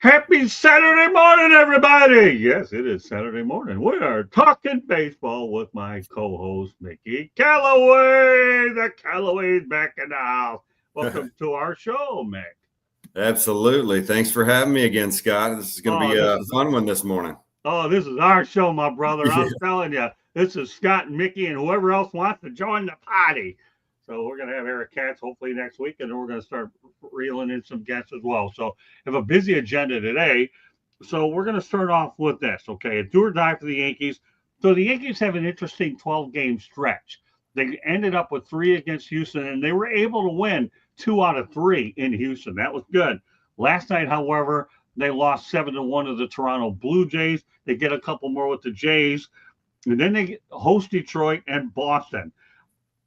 Happy Saturday morning, everybody! Yes, it is Saturday morning. We are talking baseball with my co-host Mickey Callaway. The Callaway's back in the house. Welcome to our show, Mick. Absolutely. Thanks for having me again, Scott. This is going to Oh, be this a is fun one this morning. this is our show, my brother. Yeah. I'm telling you, this is Scott and Mickey and whoever else wants to join the party. So we're gonna have Eric Katz hopefully next week, and then we're gonna start reeling in some guests as well. So have a busy agenda today. So we're going to start off with this, okay? A do or die for the Yankees. So the Yankees have an interesting 12-game stretch. They ended up with 3 against Houston, and they were able to win 2 out of 3 in Houston. That was good. Last night, however, they lost 7-1 to the Toronto Blue Jays. They get a couple more with the Jays, and then they host Detroit and Boston.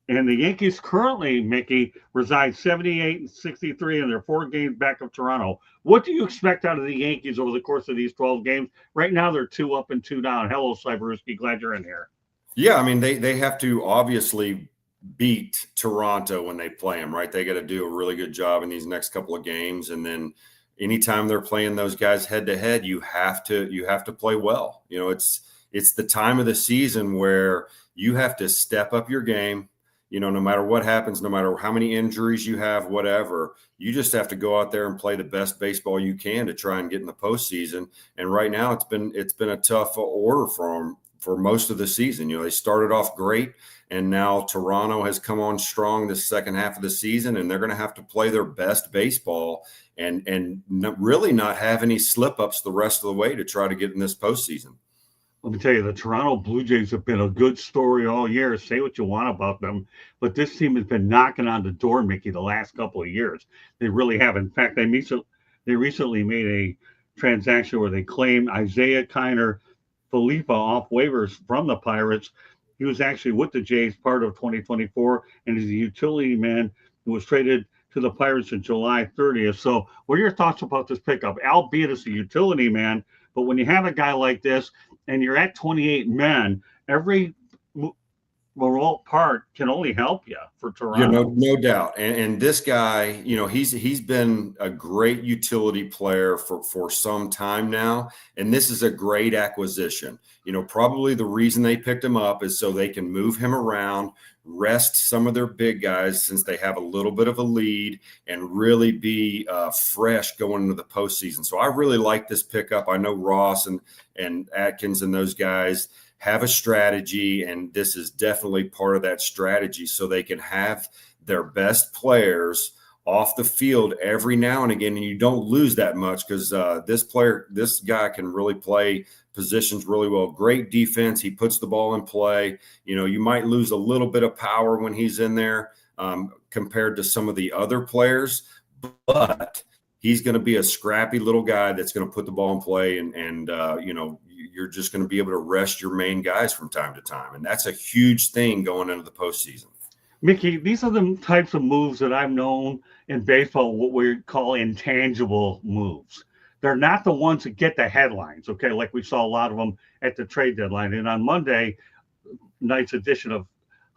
And the Yankees currently, Mickey, reside 78 and 63 in their 4 games back of Toronto. What do you expect out of the Yankees over the course of these 12 games? Right now, they're 2 up and 2 down. Hello, Cyberusky. Glad you're in here. Yeah, I mean, they have to obviously beat Toronto when they play them, right? They got to do a really good job in these next couple of games. And then anytime they're playing those guys head to head, you have to play well. You know, it's the time of the season where you have to step up your game. You know, no matter what happens, no matter how many injuries you have, whatever, you just have to go out there and play the best baseball you can to try and get in the postseason. And right now, it's been a tough order for them for most of the season. You know, they started off great, and now Toronto has come on strong this second half of the season, and they're going to have to play their best baseball and really not have any slip ups the rest of the way to try to get in this postseason. Let me tell you, the Toronto Blue Jays have been a good story all year. Say what you want about them, but this team has been knocking on the door, Mickey, the last couple of years. They really have. In fact, they recently made a transaction where they claimed Isaiah Kiner Felipa off waivers from the Pirates. He was actually with the Jays part of 2024, and he's a utility man who was traded to the Pirates on July 30th. So, what are your thoughts about this pickup? Albeit it's a utility man, but when you have a guy like this and you're at 28 men, every remote part can only help you for Toronto. You know, no doubt. And this guy, you know, he's been a great utility player for some time now. And this is a great acquisition. You know, probably the reason they picked him up is so they can move him around, rest some of their big guys since they have a little bit of a lead, and really be fresh going into the postseason. So I really like this pickup. I know Ross and Atkins and those guys have a strategy, and this is definitely part of that strategy so they can have their best players off the field every now and again, and you don't lose that much because this guy can really play positions really well. Great defense. He puts the ball in play. You know, you might lose a little bit of power when he's in there compared to some of the other players, but he's going to be a scrappy little guy that's going to put the ball in play, and you know, you're just going to be able to rest your main guys from time to time. And that's a huge thing going into the postseason. Mickey, these are the types of moves that I've known in baseball, what we call intangible moves. They're not the ones that get the headlines, okay? Like we saw a lot of them at the trade deadline. And on Monday night's edition of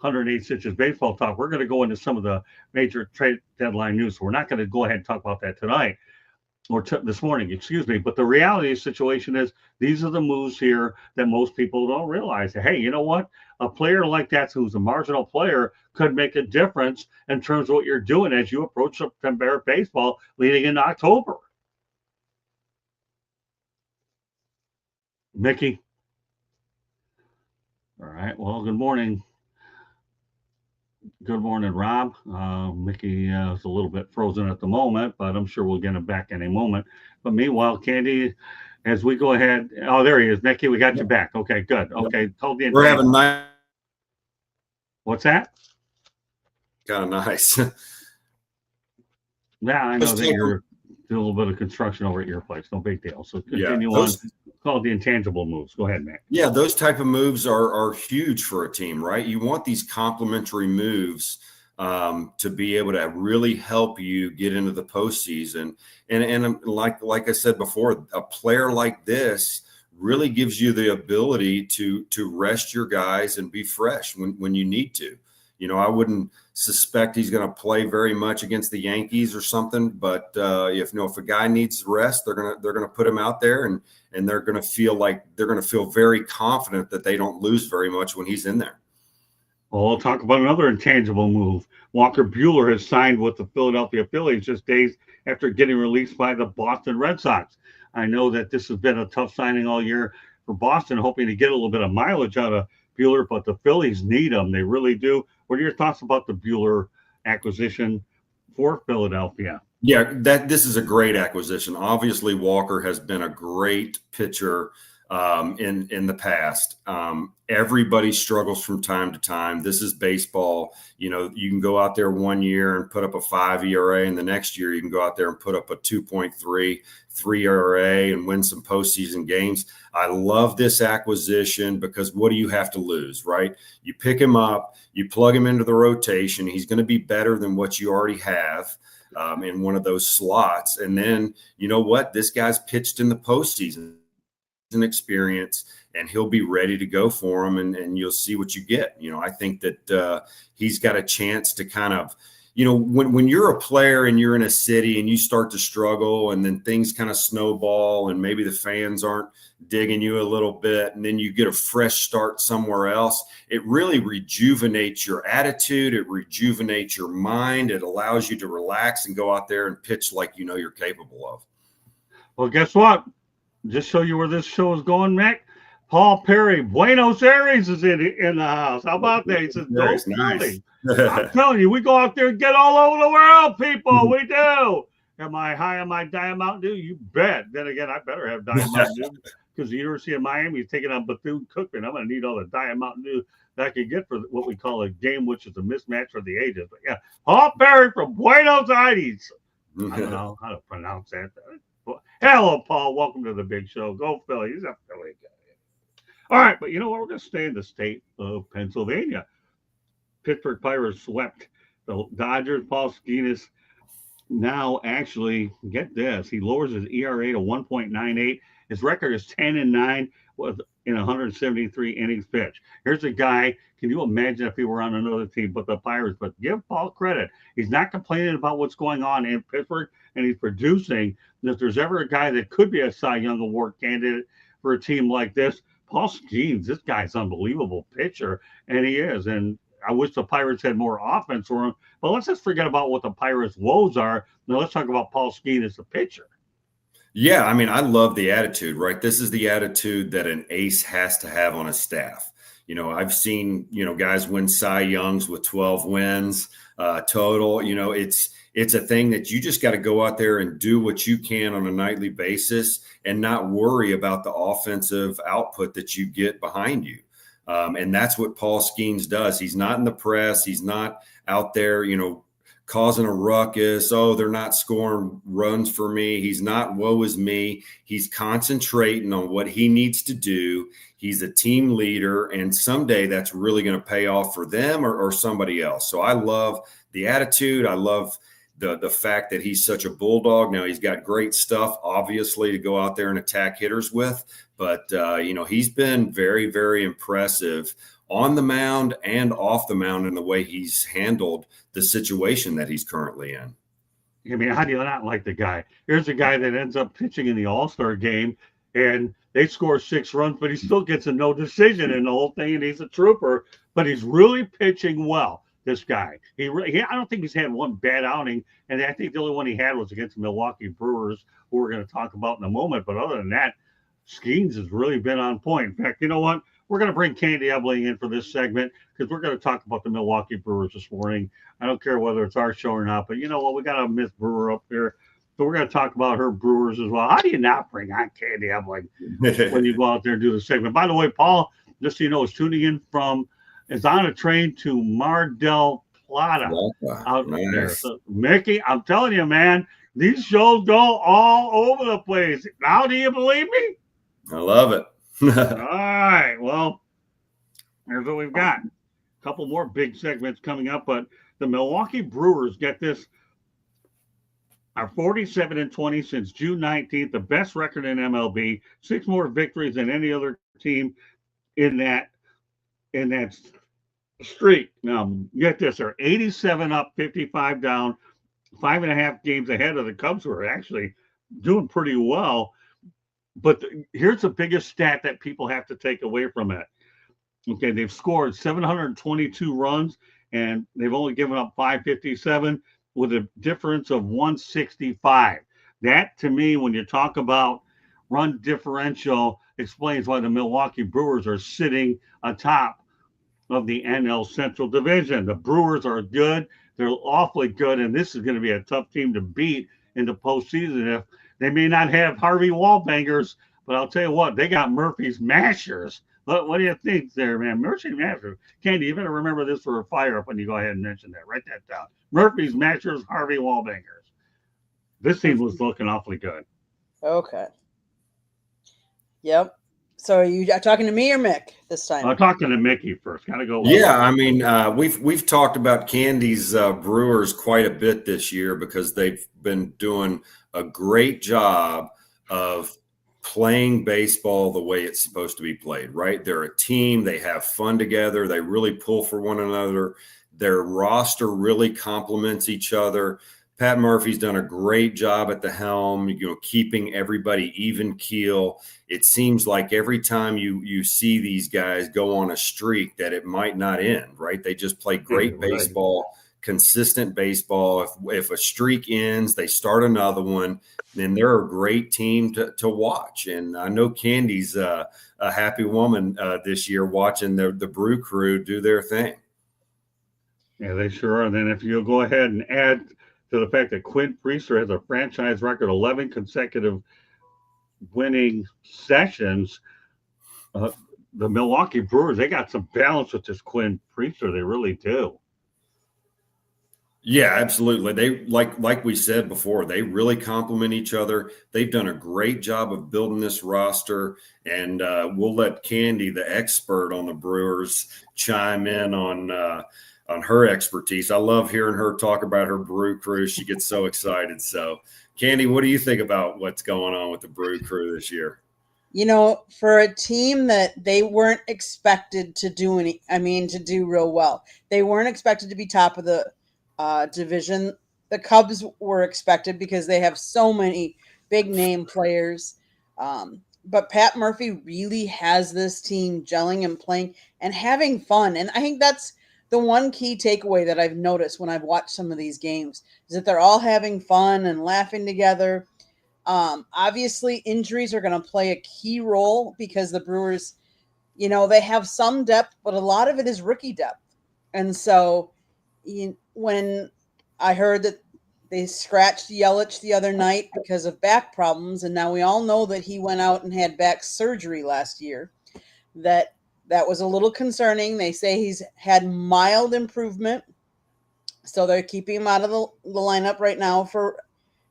108 Stitches Baseball Talk, we're going to go into some of the major trade deadline news. So we're not going to go ahead and talk about that tonight. Or this morning, excuse me. But the reality of the situation is these are the moves here that most people don't realize. Hey, you know what? A player like that who's a marginal player could make a difference in terms of what you're doing as you approach September baseball leading into October. Mickey? All right. Well, good morning. Good morning, Rob. Mickey is a little bit frozen at the moment, but I'm sure we'll get him back any moment. But meanwhile, Candy, as we go ahead, oh, there he is. Mickey, we got you back. Okay, good. Okay, told you. We're having nice. What's that? Kind of nice. Yeah, I know that you're doing a little bit of construction over at your place. No big deal. So continue on. Called the intangible moves. Go ahead, Matt. Yeah, those type of moves are huge for a team, right? You want these complementary moves to be able to really help you get into the postseason. And like I said before, a player like this really gives you the ability to rest your guys and be fresh when you need to. I wouldn't suspect he's going to play very much against the Yankees or something. But if a guy needs rest, they're gonna put him out there, and they're going to feel very confident that they don't lose very much when he's in there. Well, we'll talk about another intangible move. Walker Buehler has signed with the Philadelphia Phillies just days after getting released by the Boston Red Sox. I know that this has been a tough signing all year for Boston, hoping to get a little bit of mileage out of Buehler, but the Phillies need him. They really do. What are your thoughts about the Buehler acquisition for Philadelphia? Yeah, this is a great acquisition. Obviously, Walker has been a great pitcher in the past. Everybody struggles from time to time. This is baseball. You can go out there one year and put up a 5 ERA, and the next year you can go out there and put up a 2.3, 3 ERA and win some postseason games. I love this acquisition because what do you have to lose, right? You pick him up, you plug him into the rotation. He's going to be better than what you already have in one of those slots. And then, you know what? This guy's pitched in the postseason. An experience, and he'll be ready to go for him, and you'll see what you get. I think that he's got a chance to kind of, when you're a player and you're in a city and you start to struggle, and then things kind of snowball, and maybe the fans aren't digging you a little bit, and then you get a fresh start somewhere else, it really rejuvenates your attitude, it rejuvenates your mind, it allows you to relax and go out there and pitch like you're capable of. Well, guess what? Just show you where this show is going, Mick. Paul Perry, Buenos Aires is in the house. How about that? He says, "Don't nice. I'm telling you, we go out there and get all over the world, people. We do. Am I high on my Diet Mountain Dew? You bet. Then again, I better have Diet Mountain Dew because the University of Miami is taking on Bethune-Cookman. I'm going to need all the Diet Mountain Dew that I can get for what we call a game, which is a mismatch for the ages. But yeah, Paul Perry from Buenos Aires. I don't know how to pronounce that. Hello, Paul. Welcome to the big show. Go Philly. He's a Philly guy. All right, but you know what? We're going to stay in the state of Pennsylvania. Pittsburgh Pirates swept the Dodgers. Paul Skenes now actually, get this, he lowers his ERA to 1.98. His record is 10-9 in 173 innings pitched. Here's a guy. Can you imagine if he were on another team but the Pirates? But give Paul credit. He's not complaining about what's going on in Pittsburgh, and he's producing. And if there's ever a guy that could be a Cy Young Award candidate for a team like this, Paul Skenes, this guy's an unbelievable pitcher, and he is. And I wish the Pirates had more offense for him. But let's just forget about what the Pirates' woes are. Now let's talk about Paul Skenes as a pitcher. Yeah, I mean, I love the attitude, right? This is the attitude that an ace has to have on his staff. I've seen, guys win Cy Youngs with 12 wins total. It's a thing that you just got to go out there and do what you can on a nightly basis and not worry about the offensive output that you get behind you. And that's what Paul Skenes does. He's not in the press. He's not out there, causing a ruckus. Oh, they're not scoring runs for me. He's not, woe is me. He's concentrating on what he needs to do. He's a team leader, and someday that's really going to pay off for them or somebody else. So I love the attitude. I love the fact that he's such a bulldog. Now, he's got great stuff, obviously, to go out there and attack hitters with. But, he's been very, very impressive on the mound and off the mound in the way he's handled the situation that he's currently in. I mean, how do you not like the guy? Here's a guy that ends up pitching in the All-Star game, and they score 6 runs, but he still gets a no decision in the whole thing, and he's a trooper. But he's really pitching well, this guy. I don't think he's had one bad outing, and I think the only one he had was against the Milwaukee Brewers, who we're going to talk about in a moment. But other than that, Skenes has really been on point. In fact, you know what? We're going to bring Candy Ebling in for this segment because we're going to talk about the Milwaukee Brewers this morning. I don't care whether it's our show or not, but you know what? We got a Miss Brewer up here. So we're going to talk about her Brewers as well. How do you not bring on Candy Ebling when you go out there and do the segment? By the way, Paul, just so you know, is tuning in is on a train to Mar del Plata out there. So, Mickey, I'm telling you, man, these shows go all over the place. Now, do you believe me? I love it. All right. Well, here's what we've got. A couple more big segments coming up, but the Milwaukee Brewers, get this, are 47-20 since June 19th, the best record in MLB, 6 more victories than any other team in that streak. Now, get this: they're 87 up, 55 down, 5.5 games ahead of the Cubs, who are actually doing pretty well. But here's the biggest stat that people have to take away from it. Okay, they've scored 722 runs and they've only given up 557 with a difference of 165. That to me, when you talk about run differential, explains why the Milwaukee Brewers are sitting atop of the NL Central Division. The Brewers are good. They're awfully good, and this is going to be a tough team to beat in the postseason. If they may not have Harvey Wallbangers, but I'll tell you what, they got Murphy's Mashers. What do you think there, man? Murphy's Mashers. Candy, you better remember this for a fire up when you go ahead and mention that. Write that down. Murphy's Mashers, Harvey Wallbangers. This team was looking awfully good. Okay. Yep. So are you talking to me or Mick this time? I'm talking to Mickey first. Gotta go. Yeah, I mean, we've talked about Candy's Brewers quite a bit this year because they've been doing a great job of playing baseball the way it's supposed to be played, right? They're a team. They have fun together. They really pull for one another. Their roster really complements each other. Pat Murphy's done a great job at the helm, keeping everybody even keel. It seems like every time you see these guys go on a streak that it might not end, right? They just play great baseball, consistent baseball. If a streak ends, they start another one. Then they're a great team to watch. And I know Candy's a happy woman this year watching the Brew Crew do their thing. Yeah, they sure are. And then if you'll go ahead and add to the fact that Quinn Priester has a franchise record, 11 consecutive winning sessions, the Milwaukee Brewers, they got some balance with this Quinn Priester. They really do. Yeah, absolutely. They like we said before, they really complement each other. They've done a great job of building this roster, and we'll let Candy, the expert on the Brewers, chime in on her expertise. I love hearing her talk about her Brew Crew. She gets so excited. So, Candy, what do you think about what's going on with the Brew Crew this year? For a team that they weren't expected to do to do real well. They weren't expected to be top of the division. The Cubs were expected because they have so many big name players. But Pat Murphy really has this team gelling and playing and having fun. And I think that's the one key takeaway that I've noticed when I've watched some of these games is that they're all having fun and laughing together. Obviously, injuries are going to play a key role because the Brewers, they have some depth, but a lot of it is rookie depth. And so when I heard that they scratched Yelich the other night because of back problems, and now we all know that he went out and had back surgery last year, that was a little concerning. They say he's had mild improvement, so they're keeping him out of the lineup right now for,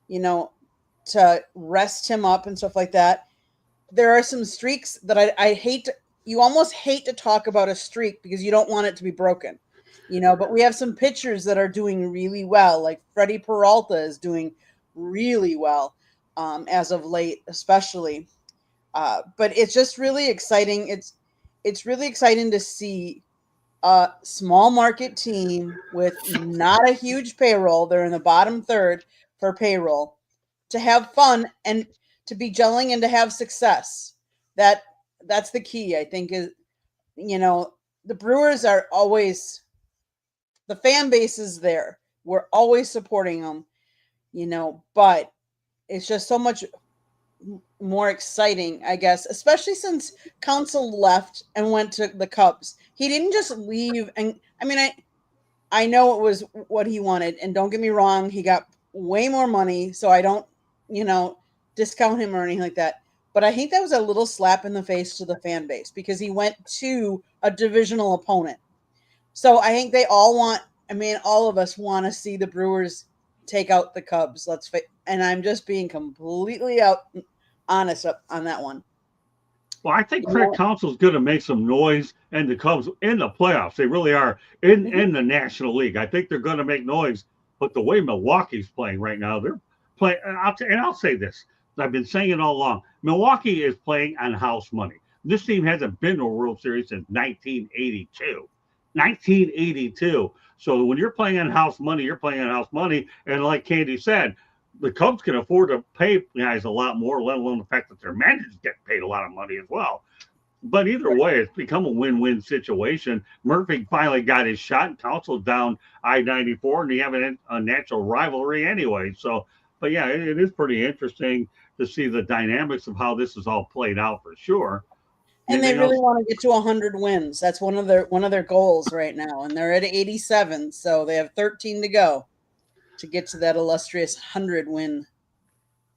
to rest him up and stuff like that. There are some streaks that I hate. You almost hate to talk about a streak because you don't want it to be broken, but we have some pitchers that are doing really well. Like Freddie Peralta is doing really well as of late, especially. But it's just really exciting. It's really exciting to see a small market team with not a huge payroll. They're in the bottom third for payroll, to have fun and to be gelling and to have success. That's the key, I think, is, the Brewers are always, the fan base is there. We're always supporting them, but it's just so much more exciting, I guess, especially since Counsell left and went to the Cubs. He didn't just leave. And I know it was what he wanted. And don't get me wrong, he got way more money. So I don't, discount him or anything like that. But I think that was a little slap in the face to the fan base because he went to a divisional opponent. So I think they all all of us want to see the Brewers take out the Cubs. And I'm just being completely honest on that one. Well, I think Craig Counsell's going to make some noise and the Cubs in the playoffs. They really are in the National League. I think they're going to make noise. But the way Milwaukee's playing right now, they're playing. And I'll say this. I've been saying it all along. Milwaukee is playing on house money. This team hasn't been to a World Series since 1982. 1982. So when you're playing on house money, you're playing on house money. And like Candy said, the Cubs can afford to pay guys a lot more, let alone the fact that their managers get paid a lot of money as well. But either way, it's become a win-win situation. Murphy finally got his shot, and Council down I-94, and you have a natural rivalry anyway. So, but yeah, it is pretty interesting to see the dynamics of how this is all played out for sure. And they Anything really else? want to get to 100 wins. That's one of their goals right now, and they're at 87, so they have 13 to go to get to that illustrious 100 win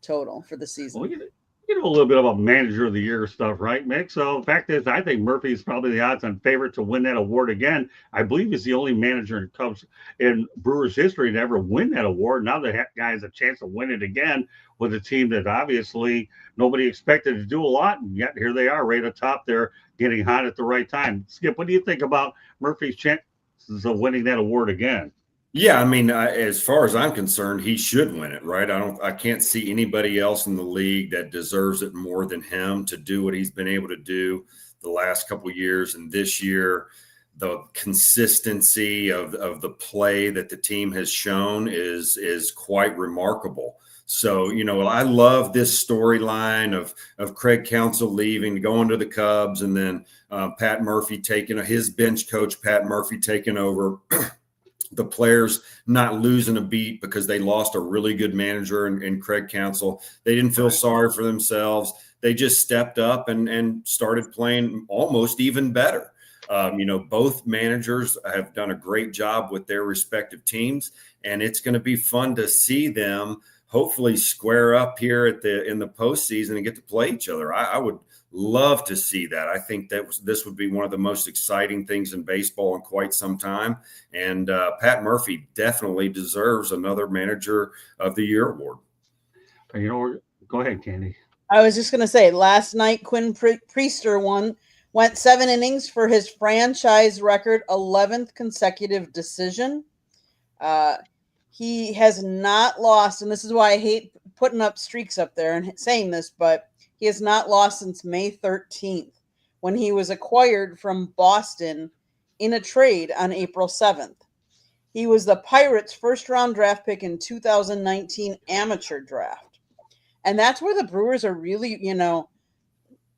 total for the Well, season. you know a little bit about manager of the year stuff, right, Mick? So the fact is, I think Murphy's probably the odds-on favorite to win that award again. I believe he's the only manager in Cubs in Brewers history to ever win that award. Now the guy has a chance to win it again with a team that obviously nobody expected to do a lot, and yet here they are, right atop there, getting hot at the right time. Skip, what do you think about Murphy's chances of winning that award again? Yeah, I mean, as far as I'm concerned, he should win it, right? I can't see anybody else in the league that deserves it more than him to do what he's been able to do the last couple of years and this year. The consistency of the play that the team has shown is quite remarkable. So, I love this storyline of Craig Counsell leaving, going to the Cubs, and then Pat Murphy taking his bench coach, Pat Murphy taking over. The players not losing a beat because they lost a really good manager in Craig Counsell. They didn't feel sorry for themselves. They just stepped up and started playing almost even better. Both managers have done a great job with their respective teams, and it's going to be fun to see them hopefully square up here in the postseason and get to play each other. I would love to see that. I think this would be one of the most exciting things in baseball in quite some time. And Pat Murphy definitely deserves another Manager of the Year award. Go ahead, Candy. I was just going to say, last night, Quinn Priester went 7 innings for his franchise record 11th consecutive decision. He has not lost, and this is why I hate putting up streaks up there and saying this, but he has not lost since May 13th, when he was acquired from Boston in a trade on April 7th. He was the Pirates' first-round draft pick in 2019 amateur draft. And that's where the Brewers are really,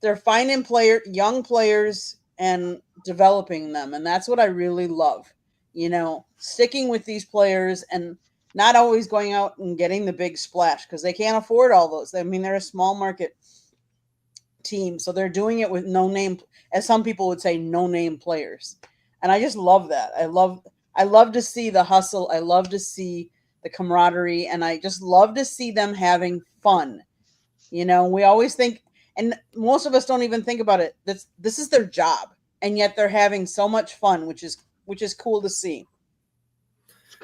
they're finding young players and developing them. And that's what I really love, sticking with these players and not always going out and getting the big splash, because they can't afford all those. I mean, they're a small market team, so they're doing it with no name, as some people would say, no name players. And I just love that. I love to see the hustle. I love to see the camaraderie, and I just love to see them having fun. We always think, and most of us don't even think about it, this is their job, and yet they're having so much fun, which is cool to see.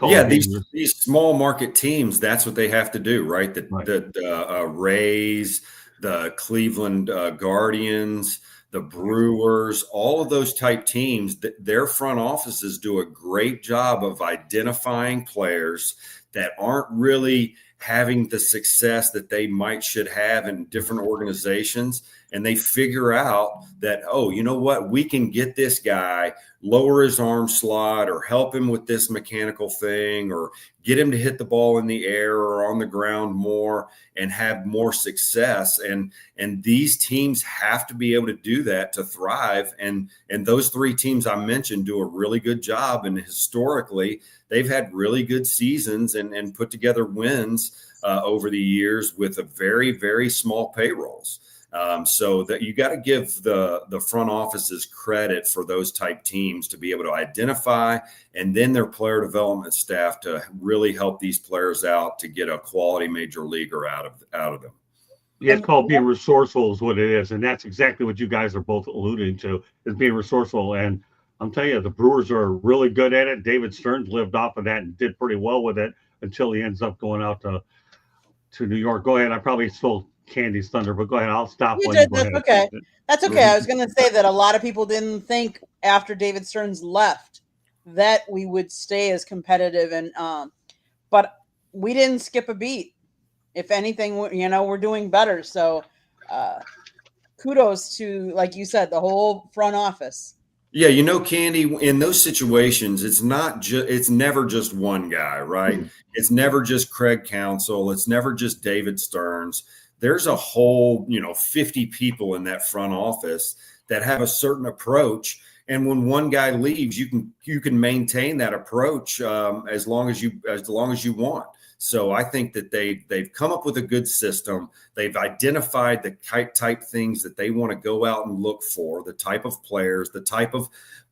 Yeah, these small market teams, that's what they have to do, right? The Rays, the Cleveland Guardians, the Brewers, all of those type teams, their front offices do a great job of identifying players that aren't really having the success that they should have in different organizations. And they figure out that, oh, you know what, we can get this guy, lower his arm slot, or help him with this mechanical thing, or get him to hit the ball in the air or on the ground more and have more success. And these teams have to be able to do that to thrive. And those three teams I mentioned do a really good job. And historically, they've had really good seasons and put together wins over the years with a very, very small payrolls. So that you got to give the front offices credit for those type teams to be able to identify, and then their player development staff to really help these players out to get a quality major leaguer out of them. Yeah, it's called being resourceful is what it is. And that's exactly what you guys are both alluding to, is being resourceful. And I'm telling you, the Brewers are really good at it. David Stearns lived off of that and did pretty well with it until he ends up going out to New York. Go ahead. I probably stole Candy's thunder, but go ahead. I'll stop. You did. That's okay. That's okay. I was going to say that a lot of people didn't think after David Stearns left that we would stay as competitive, and but we didn't skip a beat. If anything, we're doing better. So kudos to, like you said, the whole front office. Yeah, Candy, in those situations, it's never just one guy, right? It's never just Craig Counsell. It's never just David Stearns. There's a whole, 50 people in that front office that have a certain approach. And when one guy leaves, you can maintain that approach as long as you want. So I think that they've come up with a good system. They've identified the type things that they want to go out and look for, the type of players, the type of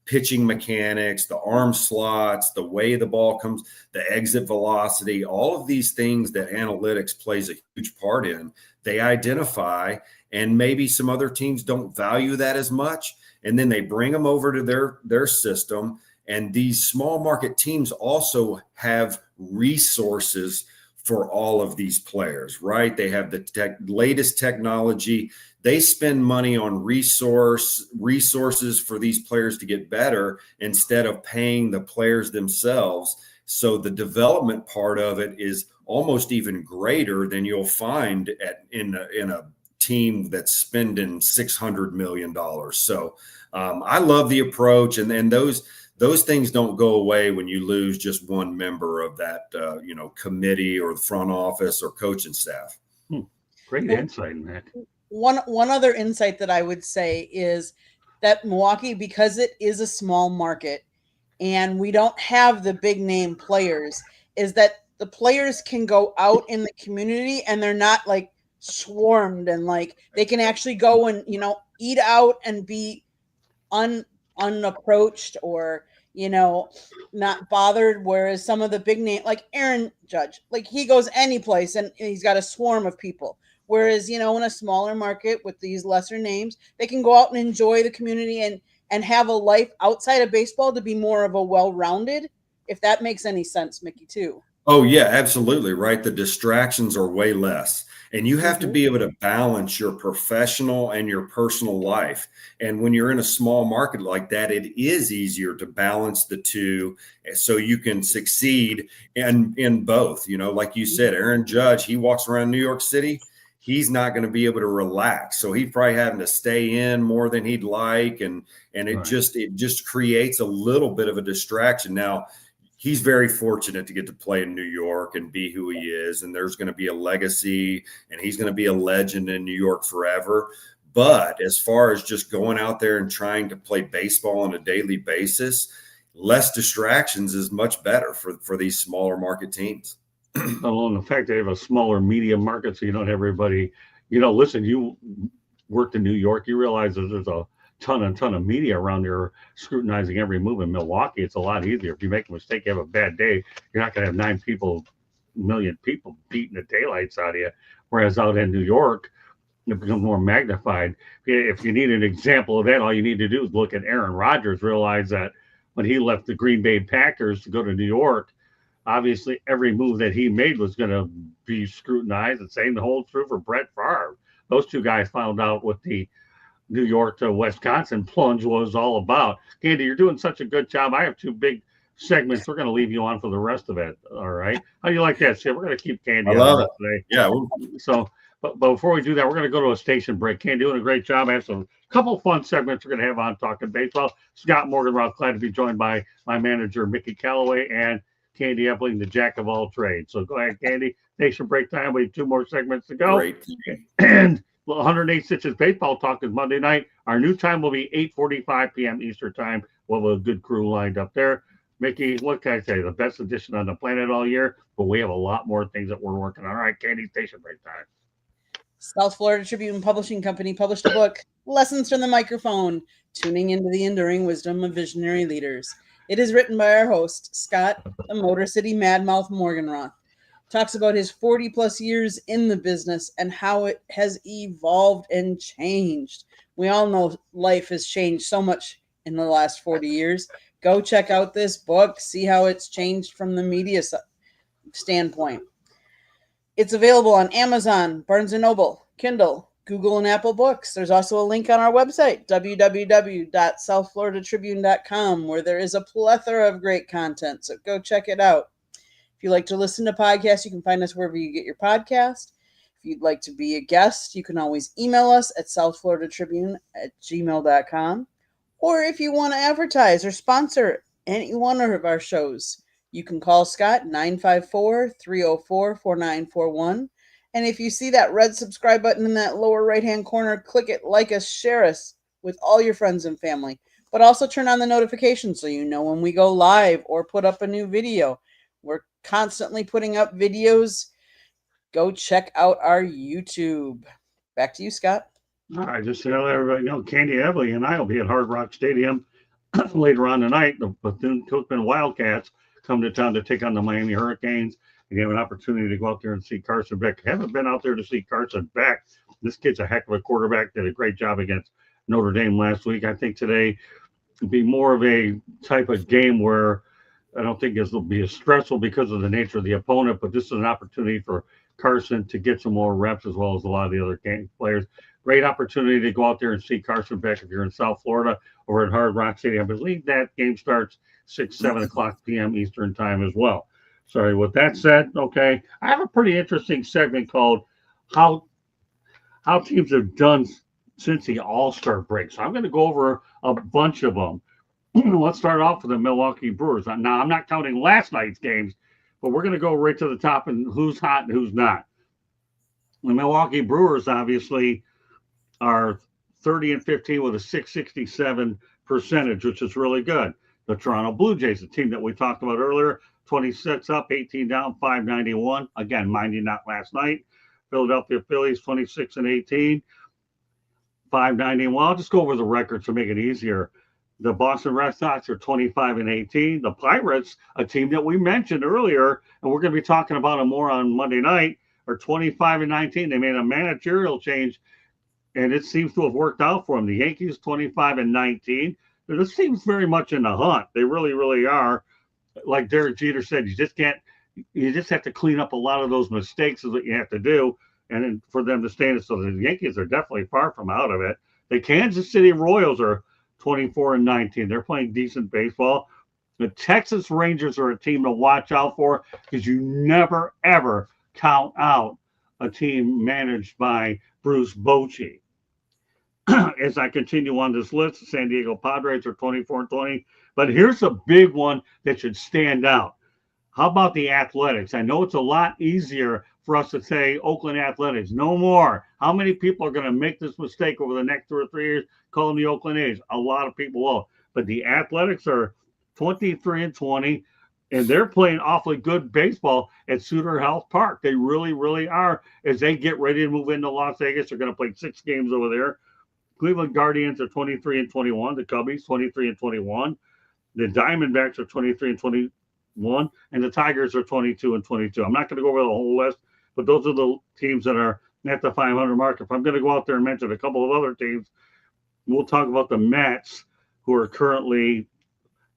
pitching mechanics, the arm slots, the way the ball comes, the exit velocity, all of these things that analytics plays a huge part in. They identify, and maybe some other teams don't value that as much. And then they bring them over to their system. And these small market teams also have resources for all of these players, right? They have the latest technology. They spend money on resources for these players to get better instead of paying the players themselves. So the development part of it is almost even greater than you'll find in a team that's spending $600 million. So I love the approach, and those things don't go away when you lose just one member of that, committee or the front office or coaching staff. Great insight, Matt. One other insight that I would say is that Milwaukee, because it is a small market and we don't have the big name players, is that the players can go out in the community and they're not like swarmed, and like they can actually go and, eat out and be unapproached or not bothered, whereas some of the big name like Aaron Judge, like he goes any place and he's got a swarm of people, whereas in a smaller market with these lesser names, they can go out and enjoy the community and have a life outside of baseball to be more of a well-rounded, if that makes any sense, Mickey, too. Oh yeah, absolutely right. The distractions are way less, and you have to be able to balance your professional and your personal life. And when you're in a small market like that, it is easier to balance the two so you can succeed in both. Like you said, Aaron Judge, he walks around New York City. He's not going to be able to relax. So he's probably having to stay in more than he'd like. And it just creates a little bit of a distraction. Now, he's very fortunate to get to play in New York and be who he is. And there's going to be a legacy, and he's going to be a legend in New York forever. But as far as just going out there and trying to play baseball on a daily basis, less distractions is much better for these smaller market teams. Well, and the fact they have a smaller media market, so you don't have everybody, listen, you worked in New York, you realize that there's a ton of media around there scrutinizing every move. In Milwaukee, it's a lot easier. If you make a mistake, you have a bad day, you're not going to have 9 million people beating the daylights out of you. Whereas out in New York, it becomes more magnified. If you need an example of that, all you need to do is look at Aaron Rodgers, realize that when he left the Green Bay Packers to go to New York, obviously every move that he made was going to be scrutinized. The same holds true for Brett Favre. Those two guys found out what the New York to Wisconsin plunge was all about. Candy, you're doing such a good job. I have 2 big segments. We're going to leave you on for the rest of it. All right. How do you like that, Skip? We're going to keep Candy on today. Yeah. So, but before we do that, we're going to go to a station break. Candy doing a great job. I have some couple fun segments we're going to have on Talking Baseball. Scott Morganroth, glad to be joined by my manager, Mickey Callaway, and Candy Epling, the jack of all trades. So go ahead, Candy. Station break time. We have 2 more segments to go. Great. And 108 Stitches Baseball Talk is Monday night. Our new time will be 8:45 p.m. Eastern Time. We'll have a good crew lined up there. Mickey, what can I say? The best edition on the planet all year, but we have a lot more things that we're working on. All right, Candy, station break time. South Florida Tribune Publishing Company published a book, Lessons from the Microphone, Tuning into the Enduring Wisdom of Visionary Leaders. It is written by our host, Scott, the Motor City Madmouth Morganroth. Talks about his 40-plus years in the business and how it has evolved and changed. We all know life has changed so much in the last 40 years. Go check out this book, see how it's changed from the media standpoint. It's available on Amazon, Barnes & Noble, Kindle, Google, and Apple Books. There's also a link on our website, www.southfloridatribune.com, where there is a plethora of great content, so go check it out. If you like to listen to podcasts, you can find us wherever you get your podcast. If you'd like to be a guest, you can always email us at southfloridatribune@gmail.com, Or if you want to advertise or sponsor any one of our shows, you can call Scott 954-304-4941. And if you see that red subscribe button in that lower right-hand corner, click it, like us, share us with all your friends and family. But also turn on the notifications so you know when we go live or put up a new video. We're constantly putting up videos. Go check out our YouTube. Back to you, Scott. All right, just to let everybody know, Candy Evely and I will be at Hard Rock Stadium later on tonight. The Bethune-Cookman Wildcats come to town to take on the Miami Hurricanes. And you have an opportunity to go out there and see Carson Beck. Haven't been out there to see Carson Beck. This kid's a heck of a quarterback. Did a great job against Notre Dame last week. I think today will be more of a type of game where I don't think it'll be as stressful because of the nature of the opponent, but this is an opportunity for Carson to get some more reps as well as a lot of the other game players. Great opportunity to go out there and see Carson Beck if you're in South Florida or at Hard Rock Stadium. I believe that game starts 7 o'clock p.m. Eastern time as well. Sorry, with that said, okay, I have a pretty interesting segment called how teams have done since the All-Star break. So I'm going to go over a bunch of them. Let's start off with the Milwaukee Brewers. Now, I'm not counting last night's games, but we're going to go right to the top and who's hot and who's not. The Milwaukee Brewers obviously are 30-15 with a 667 percentage, which is really good. The Toronto Blue Jays, the team that we talked about earlier, 26 up, 18 down, 591. Again, mind you, not last night. Philadelphia Phillies, 26-18, 591. I'll just go over the records to make it easier. The Boston Red Sox are 25-18. The Pirates, a team that we mentioned earlier, and we're going to be talking about them more on Monday night, are 25-19. They made a managerial change, and it seems to have worked out for them. The Yankees, 25-19. This team's very much in the hunt. They really, really are. Like Derek Jeter said, you just have to clean up a lot of those mistakes is what you have to do, and for them to stay in it. So the Yankees are definitely far from out of it. The Kansas City Royals are 24-19. They're playing decent baseball. The Texas Rangers are a team to watch out for because you never, ever count out a team managed by Bruce Bochy. As I continue on this list, the San Diego Padres are 24-20. But here's a big one that should stand out. How about the Athletics? I know it's a lot easier for us to say Oakland Athletics. No more. How many people are going to make this mistake over the next 2 or 3 years, calling the Oakland A's? A lot of people will. But the Athletics are 23-20, and they're playing awfully good baseball at Sutter Health Park. They really, really are. As they get ready to move into Las Vegas, they're going to play 6 games over there. Cleveland Guardians are 23-21. The Cubbies 23-21. The Diamondbacks are 23-21, and the Tigers are 22-22. I'm not going to go over the whole list, but those are the teams that are at the 500 mark. If I'm going to go out there and mention a couple of other teams, we'll talk about the Mets, who are currently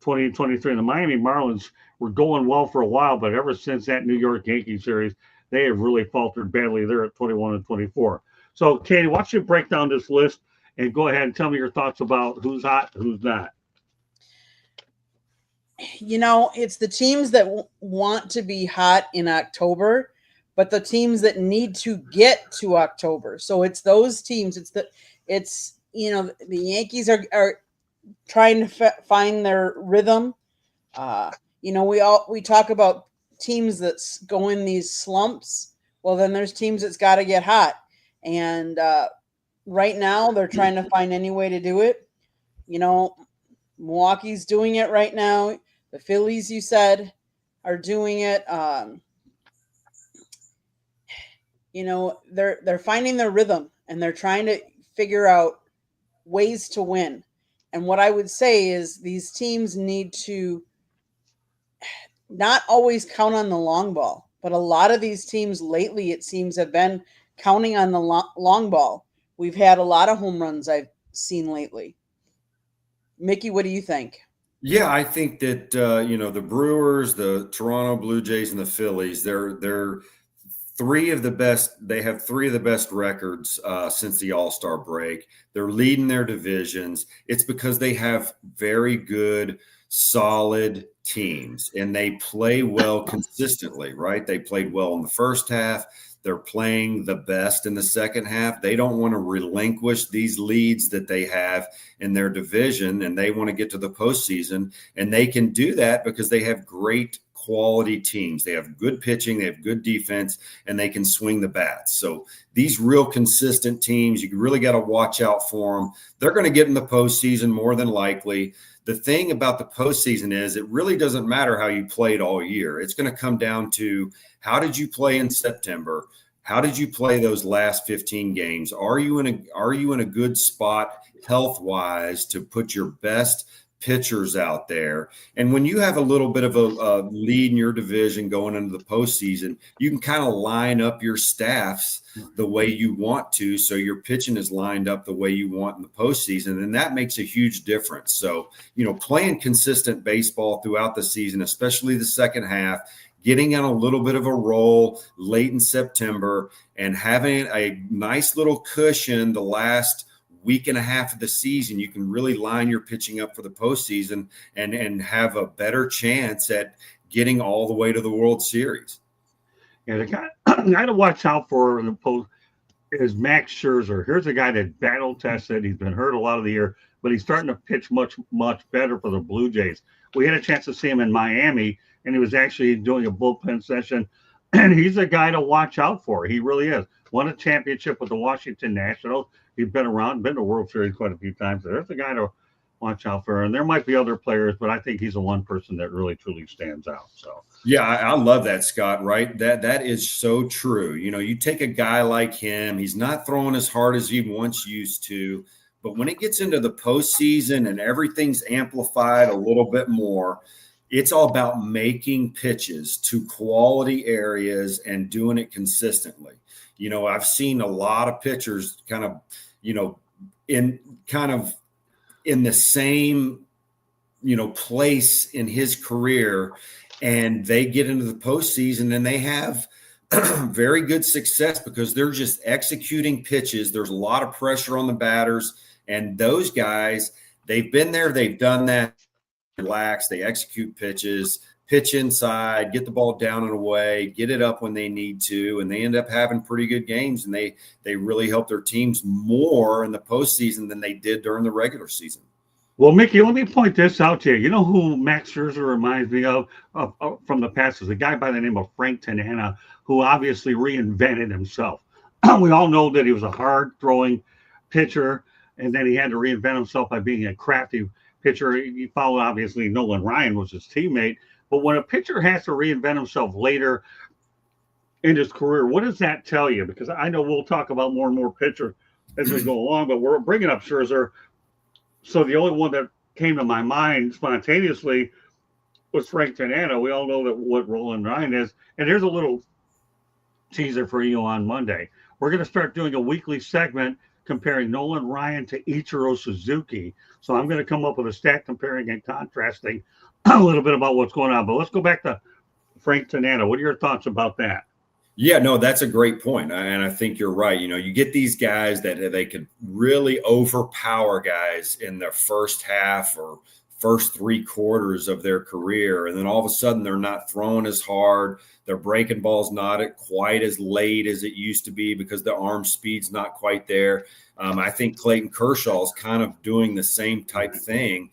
20-23. And the Miami Marlins were going well for a while, but ever since that New York Yankees series, they have really faltered badly. They're at 21-24. So, Katie, why don't you break down this list and go ahead and tell me your thoughts about who's hot, who's not. It's the teams that want to be hot in October, but the teams that need to get to October. So it's those teams. The Yankees are trying to find their rhythm. We talk about teams that go in these slumps. Well, then there's teams that's got to get hot, and right now they're trying to find any way to do it. Milwaukee's doing it right now. The Phillies, you said, are doing it. They're finding their rhythm, and they're trying to figure out ways to win. And what I would say is these teams need to not always count on the long ball, but a lot of these teams lately, it seems, have been counting on the long ball. We've had a lot of home runs I've seen lately. Mickey, what do you think? Yeah, I think that the Brewers, the Toronto Blue Jays, and the Phillies, they're 3 of the best. They have 3 of the best records since the All-Star break. They're leading their divisions. It's because they have very good, solid teams, and they play well consistently. Right? They played well in the first half. they're playing the best in the second half. They don't want to relinquish these leads that they have in their division, and they want to get to the postseason. And they can do that because they have great quality teams. They have good pitching, they have good defense, and they can swing the bats. So these real consistent teams, you really got to watch out for them. They're going to get in the postseason more than likely. The thing about the postseason is it really doesn't matter how you played all year. It's going to come down to how did you play in September? How did you play those last 15 games? Are you in a good spot health-wise to put your best pitchers out there? And when you have a little bit of a lead in your division going into the postseason, you can kind of line up your staffs the way you want to, so your pitching is lined up the way you want in the postseason, and that makes a huge difference. So, playing consistent baseball throughout the season, especially the second half, getting on a little bit of a roll late in September, and having a nice little cushion the last week and a half of the season, you can really line your pitching up for the postseason and have a better chance at getting all the way to the World Series. Yeah, the guy to watch out for in the post is Max Scherzer. Here's a guy that battle tested. He's been hurt a lot of the year, but he's starting to pitch much, much better for the Blue Jays. We had a chance to see him in Miami, and he was actually doing a bullpen session, and he's a guy to watch out for. He really is. Won a championship with the Washington Nationals. He's been around, been to World Series quite a few times. There's a guy to watch out for. And there might be other players, but I think he's the one person that really, truly stands out. So, yeah, I love that, Scott, right? That is so true. You take a guy like him, he's not throwing as hard as he once used to, but when it gets into the postseason and everything's amplified a little bit more, it's all about making pitches to quality areas and doing it consistently. I've seen a lot of pitchers kind of in the same, place in his career, and they get into the postseason and they have very good success because they're just executing pitches. There's a lot of pressure on the batters, and those guys, they've been there, they've done that. Relax, they execute pitches, pitch inside, get the ball down and away, get it up when they need to, and they end up having pretty good games, and they really help their teams more in the postseason than they did during the regular season. Well, Mickey, let me point this out to you. You know who Max Scherzer reminds me of from the past is a guy by the name of Frank Tanana, who obviously reinvented himself. We all know that he was a hard-throwing pitcher, and then he had to reinvent himself by being a crafty pitcher. He followed, obviously, Nolan Ryan was his teammate. But when a pitcher has to reinvent himself later in his career, what does that tell you? Because I know we'll talk about more and more pitchers as we go along, but we're bringing up Scherzer. So the only one that came to my mind spontaneously was Frank Tanana. We all know that what Nolan Ryan is. And here's a little teaser for you on Monday. We're going to start doing a weekly segment comparing Nolan Ryan to Ichiro Suzuki. So I'm going to come up with a stat comparing and contrasting a little bit about what's going on. But let's go back to Frank Tanana. What are your thoughts about that? Yeah, no, that's a great point. And I think you're right. You get these guys that they could really overpower guys in their first half or first 3 quarters of their career. And then all of a sudden they're not throwing as hard. Their breaking ball's not quite as late as it used to be because the arm speed's not quite there. I think Clayton Kershaw is kind of doing the same type thing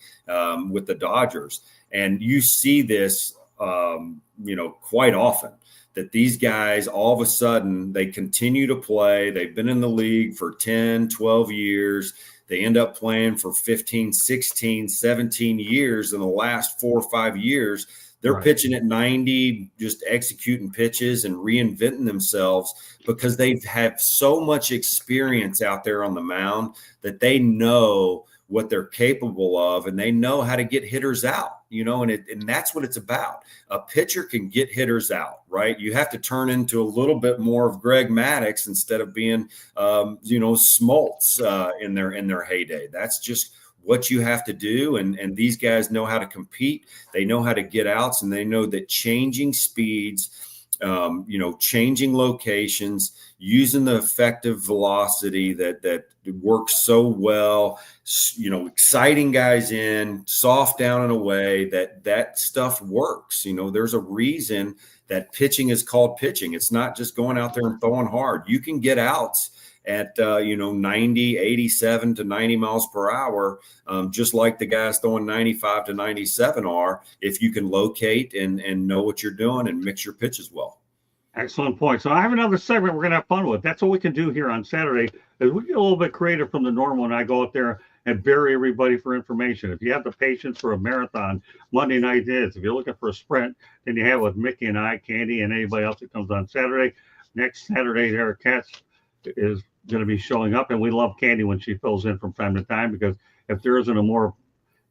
with the Dodgers. And you see this, quite often, that these guys, all of a sudden, they continue to play. They've been in the league for 10, 12 years. They end up playing for 15, 16, 17 years in the last 4 or 5 years. They're right. Pitching at 90, just executing pitches and reinventing themselves because they've had so much experience out there on the mound that they know what they're capable of, and they know how to get hitters out, and that's what it's about. A pitcher can get hitters out, right? You have to turn into a little bit more of Greg Maddux instead of being, Smoltz in their heyday. That's just what you have to do. And these guys know how to compete. They know how to get outs, and they know that changing speeds changing locations, using the effective velocity that works so well, exciting guys in, soft down and away, that stuff works. There's a reason that pitching is called pitching. It's not just going out there and throwing hard. You can get outs at 90, 87 to 90 miles per hour, just like the guys throwing 95 to 97 are, if you can locate and know what you're doing and mix your pitches well. Excellent point. So I have another segment we're going to have fun with. That's what we can do here on Saturday, is we get a little bit creative from the normal, and I go out there and bury everybody for information. If you have the patience for a marathon, Monday night is. If you're looking for a sprint, then you have with Mickey and I, Candy, and anybody else that comes on Saturday. Next Saturday, Eric Katz is going to be showing up, and we love Candy when she fills in from time to time, because if there isn't a more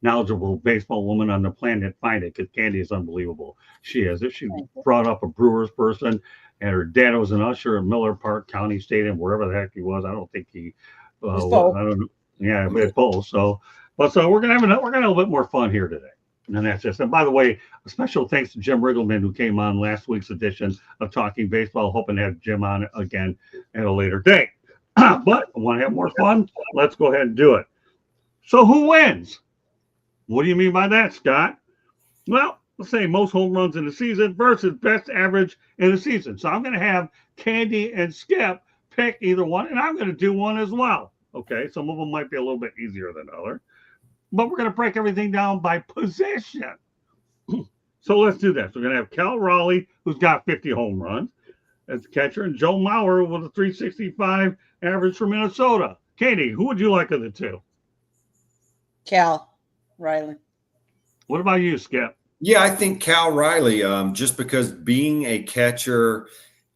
knowledgeable baseball woman on the planet, find it, because Candy is unbelievable. She is. If she brought up a Brewers person, and her dad was an usher at Miller Park County Stadium, wherever the heck he was. I don't think he. I don't know. Yeah, it's both. So we're gonna have a little bit more fun here today. And that's just. And by the way, a special thanks to Jim Riggleman, who came on last week's edition of Talking Baseball. Hoping to have Jim on again at a later date. But I want to have more fun. Let's go ahead and do it. So who wins? What do you mean by that, Scott? Well, let's say most home runs in the season versus best average in the season. So I'm going to have Candy and Skip pick either one, and I'm going to do one as well. Okay, some of them might be a little bit easier than others, but we're going to break everything down by position. So let's do that. So we're going to have Cal Raleigh, who's got 50 home runs as a catcher, and Joe Mauer with a 365 average for Minnesota. Candy, who would you like of the two? Cal Riley. What about you, Skip? Yeah, I think Cal Riley, just because being a catcher,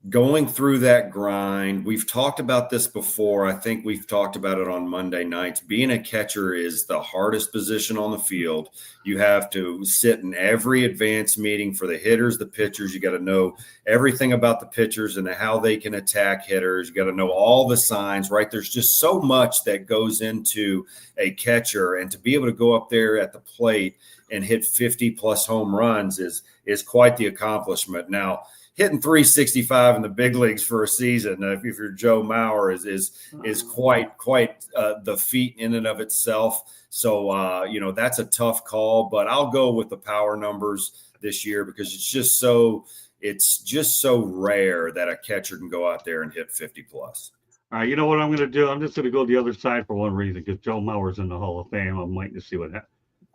going through that grind, we've talked about this before. I think we've talked about it on Monday nights. Being a catcher is the hardest position on the field. You have to sit in every advance meeting for the hitters, the pitchers. You got to know everything about the pitchers and how they can attack hitters. You got to know all the signs, right? There's just so much that goes into a catcher, and to be able to go up there at the plate and hit 50 plus home runs is quite the accomplishment. Now, hitting 365 in the big leagues for a season, if you're Joe Mauer, is quite the feat in and of itself. So that's a tough call, but I'll go with the power numbers this year, because it's just so rare that a catcher can go out there and hit 50 plus. All right, you know what I'm going to do? I'm just going to go the other side for one reason, because Joe Mauer's in the Hall of Fame. I'm waiting to see what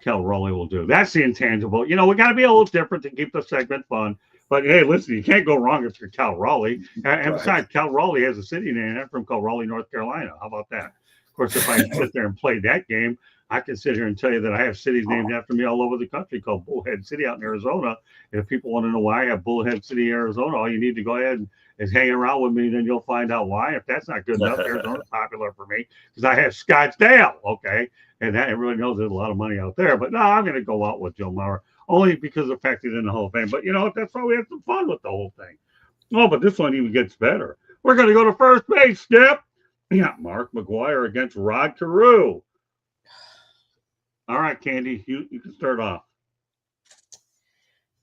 Cal Raleigh will do. That's the intangible. We got to be a little different to keep the segment fun. But hey, listen, you can't go wrong if you're Cal Raleigh. And besides, Cal Raleigh has a city named after him called Raleigh, North Carolina. How about that? Of course, if I sit there and play that game, I can sit here and tell you that I have cities named after me all over the country, called Bullhead City out in Arizona. And if people want to know why I have Bullhead City, Arizona, all you need to go ahead and hang around with me, then you'll find out why. If that's not good enough, Arizona's popular for me because I have Scottsdale, okay? And that everybody knows there's a lot of money out there. But no, I'm going to go out with Joe Mauer, only because of the fact he's in the Hall of Fame. But you know what? That's why we have some fun with the whole thing. Oh, but this one even gets better. We're going to go to first base, Skip. Yeah, Mark McGwire against Rod Carew. All right, Candy, you can start off.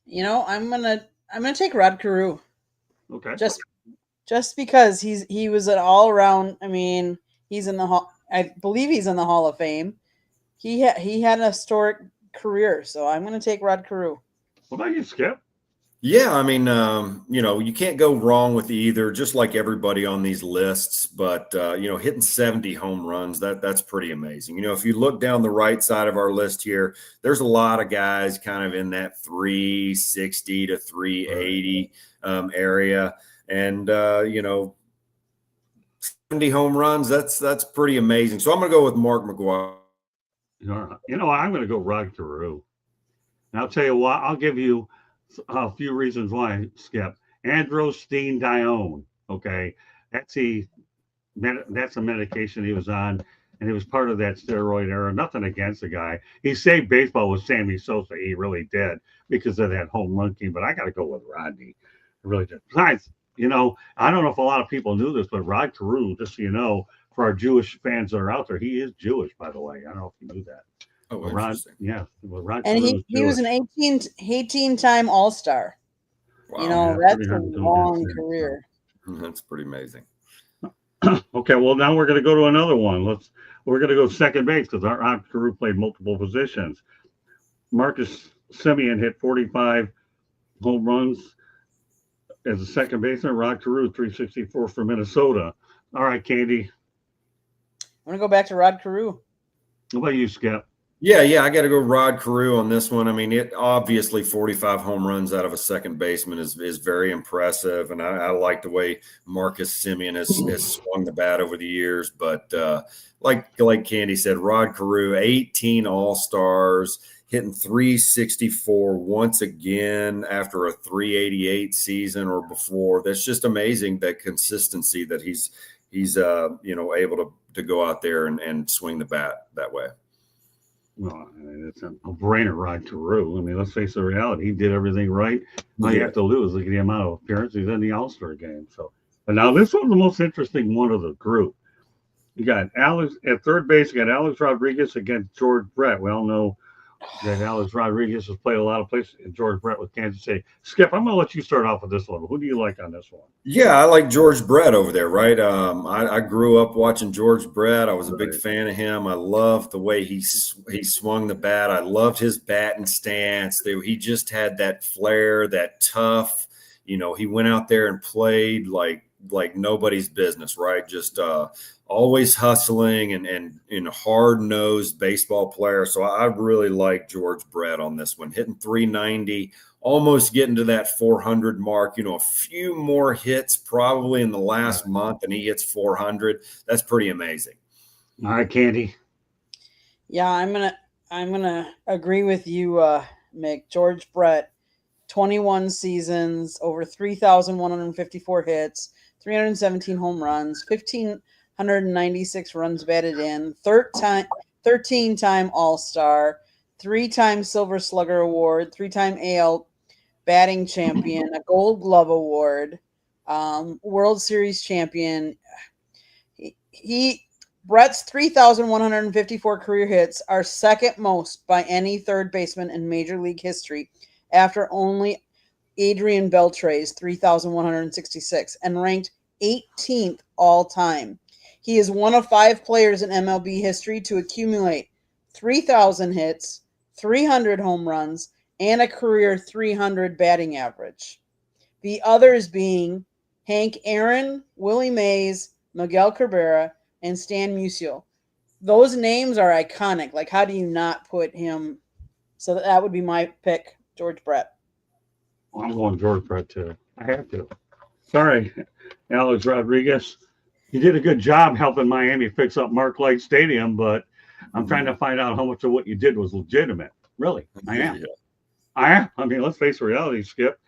I'm gonna take Rod Carew. Okay. Just because he was an all around. I mean, he's in the hall. I believe he's in the Hall of Fame. He had an historic career, so I'm going to take Rod Carew. What about you, Skip? Yeah, I mean, you can't go wrong with either, just like everybody on these lists. But hitting 70 home runs, that's pretty amazing. If you look down the right side of our list here, there's a lot of guys kind of in that 360 to 380 area, and 70 home runs, that's pretty amazing. So I'm going to go with Mark McGwire. I'm going to go Rod Carew. And I'll tell you what, I'll give you a few reasons why, Skip. Androstenedione, Dione, okay? That's a medication he was on, and it was part of that steroid era. Nothing against the guy. He saved baseball with Sammy Sosa. He really did, because of that home run king. But I got to go with Rodney. I really did. Besides, I don't know if a lot of people knew this, but Rod Carew, just so you know, for our Jewish fans that are out there, he is Jewish, by the way. I don't know if you knew that. Oh, interesting. Rod and he was an 18-time All-Star. You Wow. know, Yeah, that's pretty a hard to go long against that. career. That's pretty amazing. Okay, well now we're going to go to another one. We're going to go second base because our Carew played multiple positions. Marcus Simeon hit 45 home runs as a second baseman. Rod Carew 364 for Minnesota. All right, Candy. I'm gonna go back to Rod Carew. What about you, Skip? Yeah, I got to go Rod Carew on this one. I mean, it obviously 45 home runs out of a second baseman is very impressive, and I like the way Marcus Simeon has swung the bat over the years. But like Candy said, Rod Carew, 18 All-Stars, hitting 364 once again after a 388 season or before. That's just amazing, that consistency that he's able to go out there and swing the bat that way. Well, I mean, it's a no-brainer, Rod Carew. I mean, let's face the reality. He did everything right. All you have to do is look at the amount of appearances in the All-Star game. So, but now this one's the most interesting one of the group. You got Alex at third base. You got Alex Rodriguez against George Brett. We all know that Alex Rodriguez has played a lot of places, and George Brett with Kansas City. Skip, I'm going to let you start off with this one. Who do you like on this one? Yeah, I like George Brett over there, right? I grew up watching George Brett. I was a big fan of him. I loved the way he swung the bat. I loved his batting stance. He just had that flair, that tough. He went out there and played like nobody's business, right? Just always hustling and hard-nosed baseball player. So I really like George Brett on this one, hitting 390. Almost getting to that 400 mark, a few more hits probably in the last month, and he hits 400. That's pretty amazing. All right, Candy. Yeah, I'm gonna agree with you, Mick. George Brett, 21 seasons, over 3,154 hits, 317 home runs, 1,596 runs batted in, 13-time All-Star, 3-time Silver Slugger Award, 3-time AL batting champion, a Gold Glove Award, World Series champion. Brett's 3,154 career hits are second most by any third baseman in Major League history, after only Adrian Beltre's 3,166, and ranked 18th all time. He is one of 5 players in MLB history to accumulate 3,000 hits, 300 home runs, and a career 300 batting average. The others being Hank Aaron, Willie Mays, Miguel Cabrera, and Stan Musial. Those names are iconic. Like, how do you not put him? So that would be my pick, George Brett. Well, I'm going George Brett too. I have to. Sorry, Alex Rodriguez. You did a good job helping Miami fix up Mark Light Stadium, but I'm trying to find out how much of what you did was legitimate. Really, I am. Yeah. I am. I mean, let's face the reality, Skip.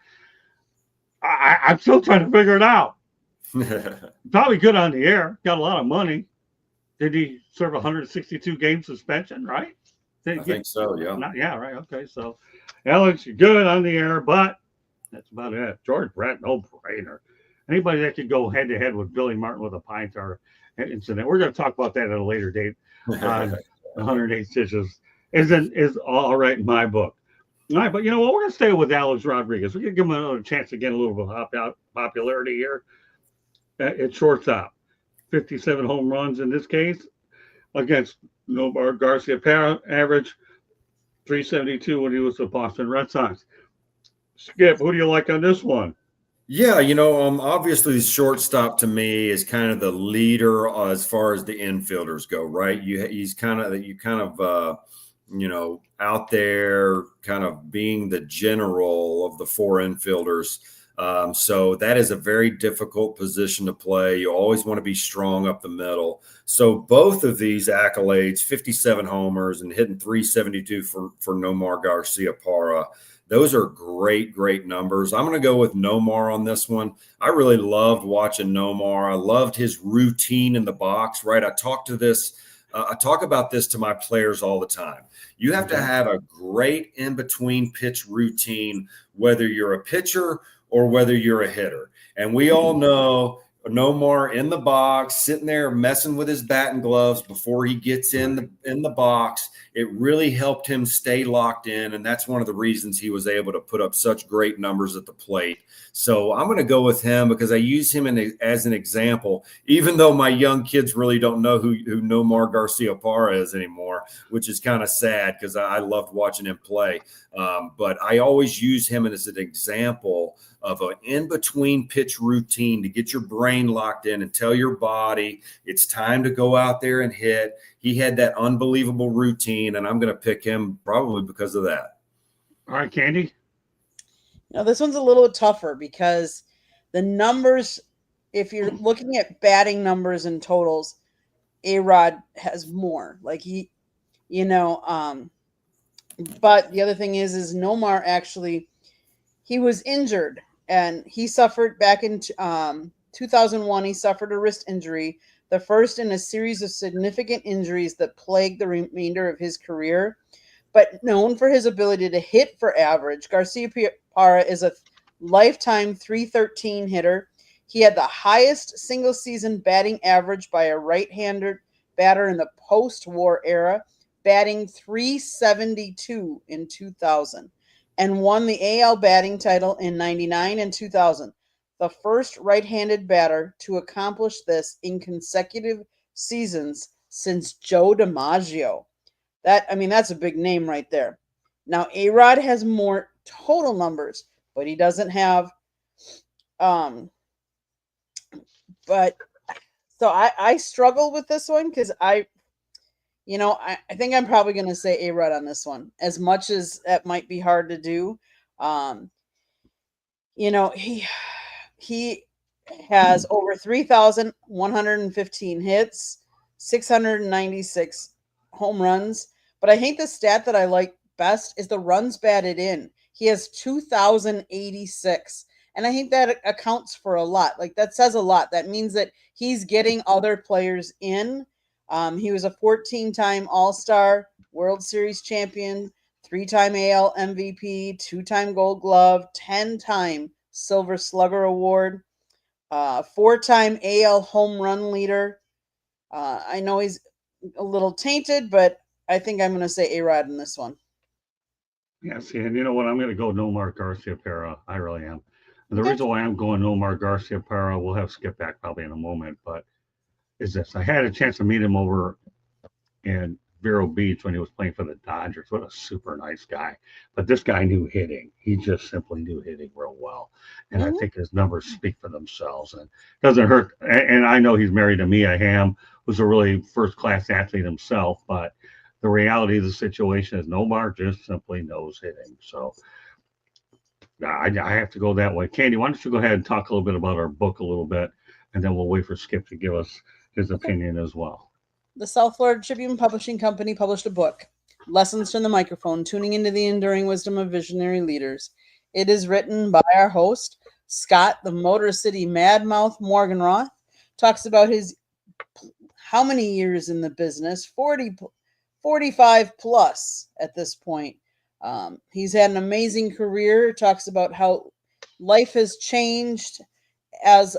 I'm still trying to figure it out. Probably good on the air. Got a lot of money. Did he serve 162 game suspension? Right? I think so. Yeah. Yeah. Right. Okay. So, Alex, you're good on the air, but that's about it. George Brett, no brainer. Anybody that could go head to head with Billy Martin with a pine tar incident. We're going to talk about that at a later date. On 108 stitches is all right in my book. All right, but you know what? We're going to stay with Alex Rodriguez. We're going to give him another chance to get a little bit of popularity here at shortstop. 57 home runs in this case against Nomar Garcia, average 372 when he was the Boston Red Sox. Skip, who do you like on this one? Yeah, obviously the shortstop to me is kind of the leader as far as the infielders go, right? He's kind of out there kind of being the general of the 4 infielders. So that is a very difficult position to play. You always want to be strong up the middle. So both of these accolades, 57 homers and hitting 372 for Nomar Garciaparra, those are great numbers. I'm going to go with Nomar on this one. I really loved watching Nomar. I loved his routine in the box, right? I talk about this to my players all the time. You have to have a great in-between pitch routine, whether you're a pitcher or whether you're a hitter. And we all know Nomar in the box, sitting there messing with his batting gloves before he gets in the box. It really helped him stay locked in, and that's one of the reasons he was able to put up such great numbers at the plate. So I'm going to go with him because I use him as an example, even though my young kids really don't know who Nomar Garciaparra is anymore, which is kind of sad because I loved watching him play. But I always use him as an example of an in-between pitch routine to get your brain locked in and tell your body it's time to go out there and hit. He had that unbelievable routine, and I'm going to pick him probably because of that. All right, Candy. Now, this one's a little tougher because the numbers, if you're looking at batting numbers and totals, A-Rod has more. Like but the other thing is Nomar actually, he was injured and he suffered back in 2001. He suffered a wrist injury, the first in a series of significant injuries that plagued the remainder of his career. But known for his ability to hit for average, Garciaparra is a lifetime .313 hitter. He had the highest single-season batting average by a right-handed batter in the post-war era, batting .372 in 2000, and won the AL batting title in 99 and 2000. The first right-handed batter to accomplish this in consecutive seasons since Joe DiMaggio. That's a big name right there. Now, A-Rod has more total numbers, but he doesn't have, but so I struggle with this one because I think I'm probably going to say A-Rod on this one, as much as that might be hard to do. He has over 3,115 hits, 696 home runs. But I think the stat that I like best is the runs batted in. He has 2,086. And I think that accounts for a lot. Like, that says a lot. That means that he's getting other players in. He was a 14-time All-Star, World Series champion, 3-time AL MVP, 2-time Gold Glove, 10-time Silver Slugger Award, 4-time AL home run leader. I know he's a little tainted, but I think I'm going to say A-Rod in this one. Yes, and you know what? I'm going to go Nomar Garciaparra. I really am. And the Okay. reason why I'm going Nomar Garciaparra, we'll have Skip back probably in a moment, but is this. I had a chance to meet him over in Vero Beach when he was playing for the Dodgers. What a super nice guy. But this guy knew hitting. He just simply knew hitting real well. And I think his numbers speak for themselves. And it doesn't hurt. And I know he's married to Mia Hamm, who's a really first-class athlete himself. But the reality of the situation is Nomar just simply knows hitting. So I have to go that way. Candy, why don't you go ahead and talk a little bit about our book a little bit, and then we'll wait for Skip to give us his opinion as well. The South Florida Tribune Publishing Company published a book, Lessons from the Microphone, Tuning into the Enduring Wisdom of Visionary Leaders. It is written by our host, Scott, the Motor City Madmouth Morganroth, talks about his how many years in the business, 45 plus at this point. He's had an amazing career, talks about how life has changed as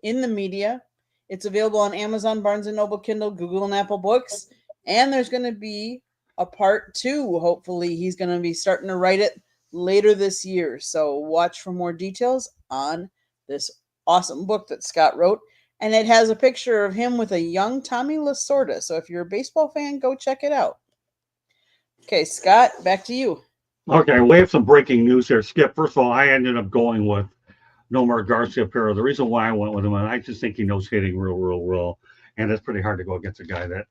in the media. It's available on Amazon, Barnes & Noble, Kindle, Google, and Apple Books. And there's going to be a part 2. Hopefully, he's going to be starting to write it later this year. So watch for more details on this awesome book that Scott wrote. And it has a picture of him with a young Tommy Lasorda. So if you're a baseball fan, go check it out. Okay, Scott, back to you. Okay, we have some breaking news here. Skip, first of all, I ended up going with Nomar Garciaparra. The reason why I went with him, I just think he knows hitting real. And it's pretty hard to go against a guy that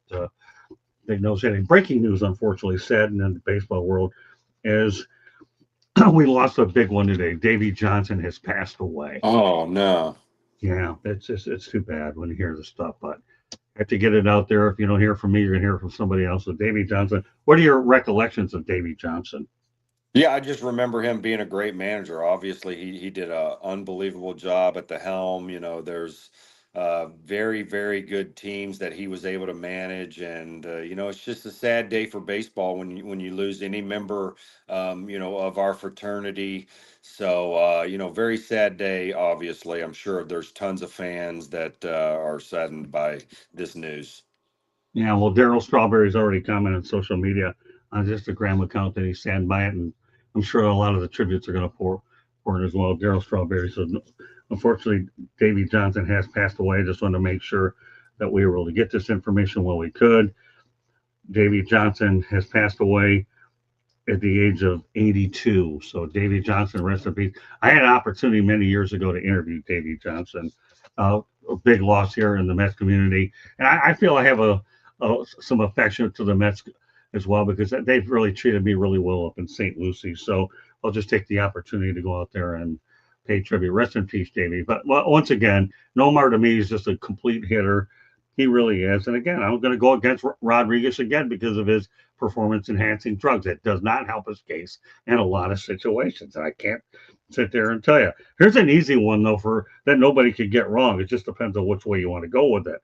knows hitting. Breaking news, unfortunately, sad in the baseball world is we lost a big one today. Davey Johnson has passed away. Oh, no. Yeah, it's too bad when you hear this stuff, but I have to get it out there. If you don't hear from me, you're going to hear from somebody else. So Davey Johnson, what are your recollections of Davey Johnson? Yeah, I just remember him being a great manager. Obviously, he did an unbelievable job at the helm. You know, there's very, very good teams that he was able to manage. And, it's just a sad day for baseball when you lose any member, of our fraternity. So, very sad day, obviously. I'm sure there's tons of fans that are saddened by this news. Yeah, well, Daryl Strawberry's already commented on social media on just a Graham account that he's stand by it, and I'm sure a lot of the tributes are going to pour in as well. Daryl Strawberry. So, unfortunately, Davy Johnson has passed away. I just wanted to make sure that we were able to get this information while we could. Davy Johnson has passed away at the age of 82. So, Davy Johnson, rest in peace. I had an opportunity many years ago to interview Davy Johnson. A big loss here in the Mets community, and I feel I have some affection to the Mets as well because they've really treated me really well up in St. Lucie. So I'll just take the opportunity to go out there and pay tribute. Rest in peace, Davey. But once again, Nomar to me is just a complete hitter. He really is. And again, I'm going to go against Rodriguez again because of his performance enhancing drugs. It does not help his case in a lot of situations. And I can't sit there and tell you. Here's an easy one, though, for that nobody could get wrong. It just depends on which way you want to go with it.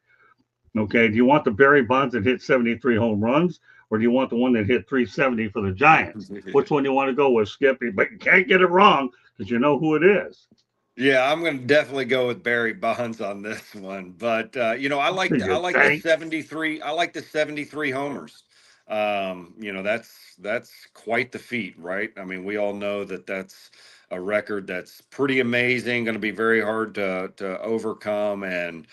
Okay, do you want the Barry Bonds that hit 73 home runs, or do you want the one that hit 370 for the Giants? Which one do you want to go with, Skippy? But you can't get it wrong because you know who it is. Yeah, I'm going to definitely go with Barry Bonds on this one. But I like the 73. I like the 73 homers. That's quite the feat, right? I mean, we all know that that's a record that's pretty amazing, going to be very hard to overcome. And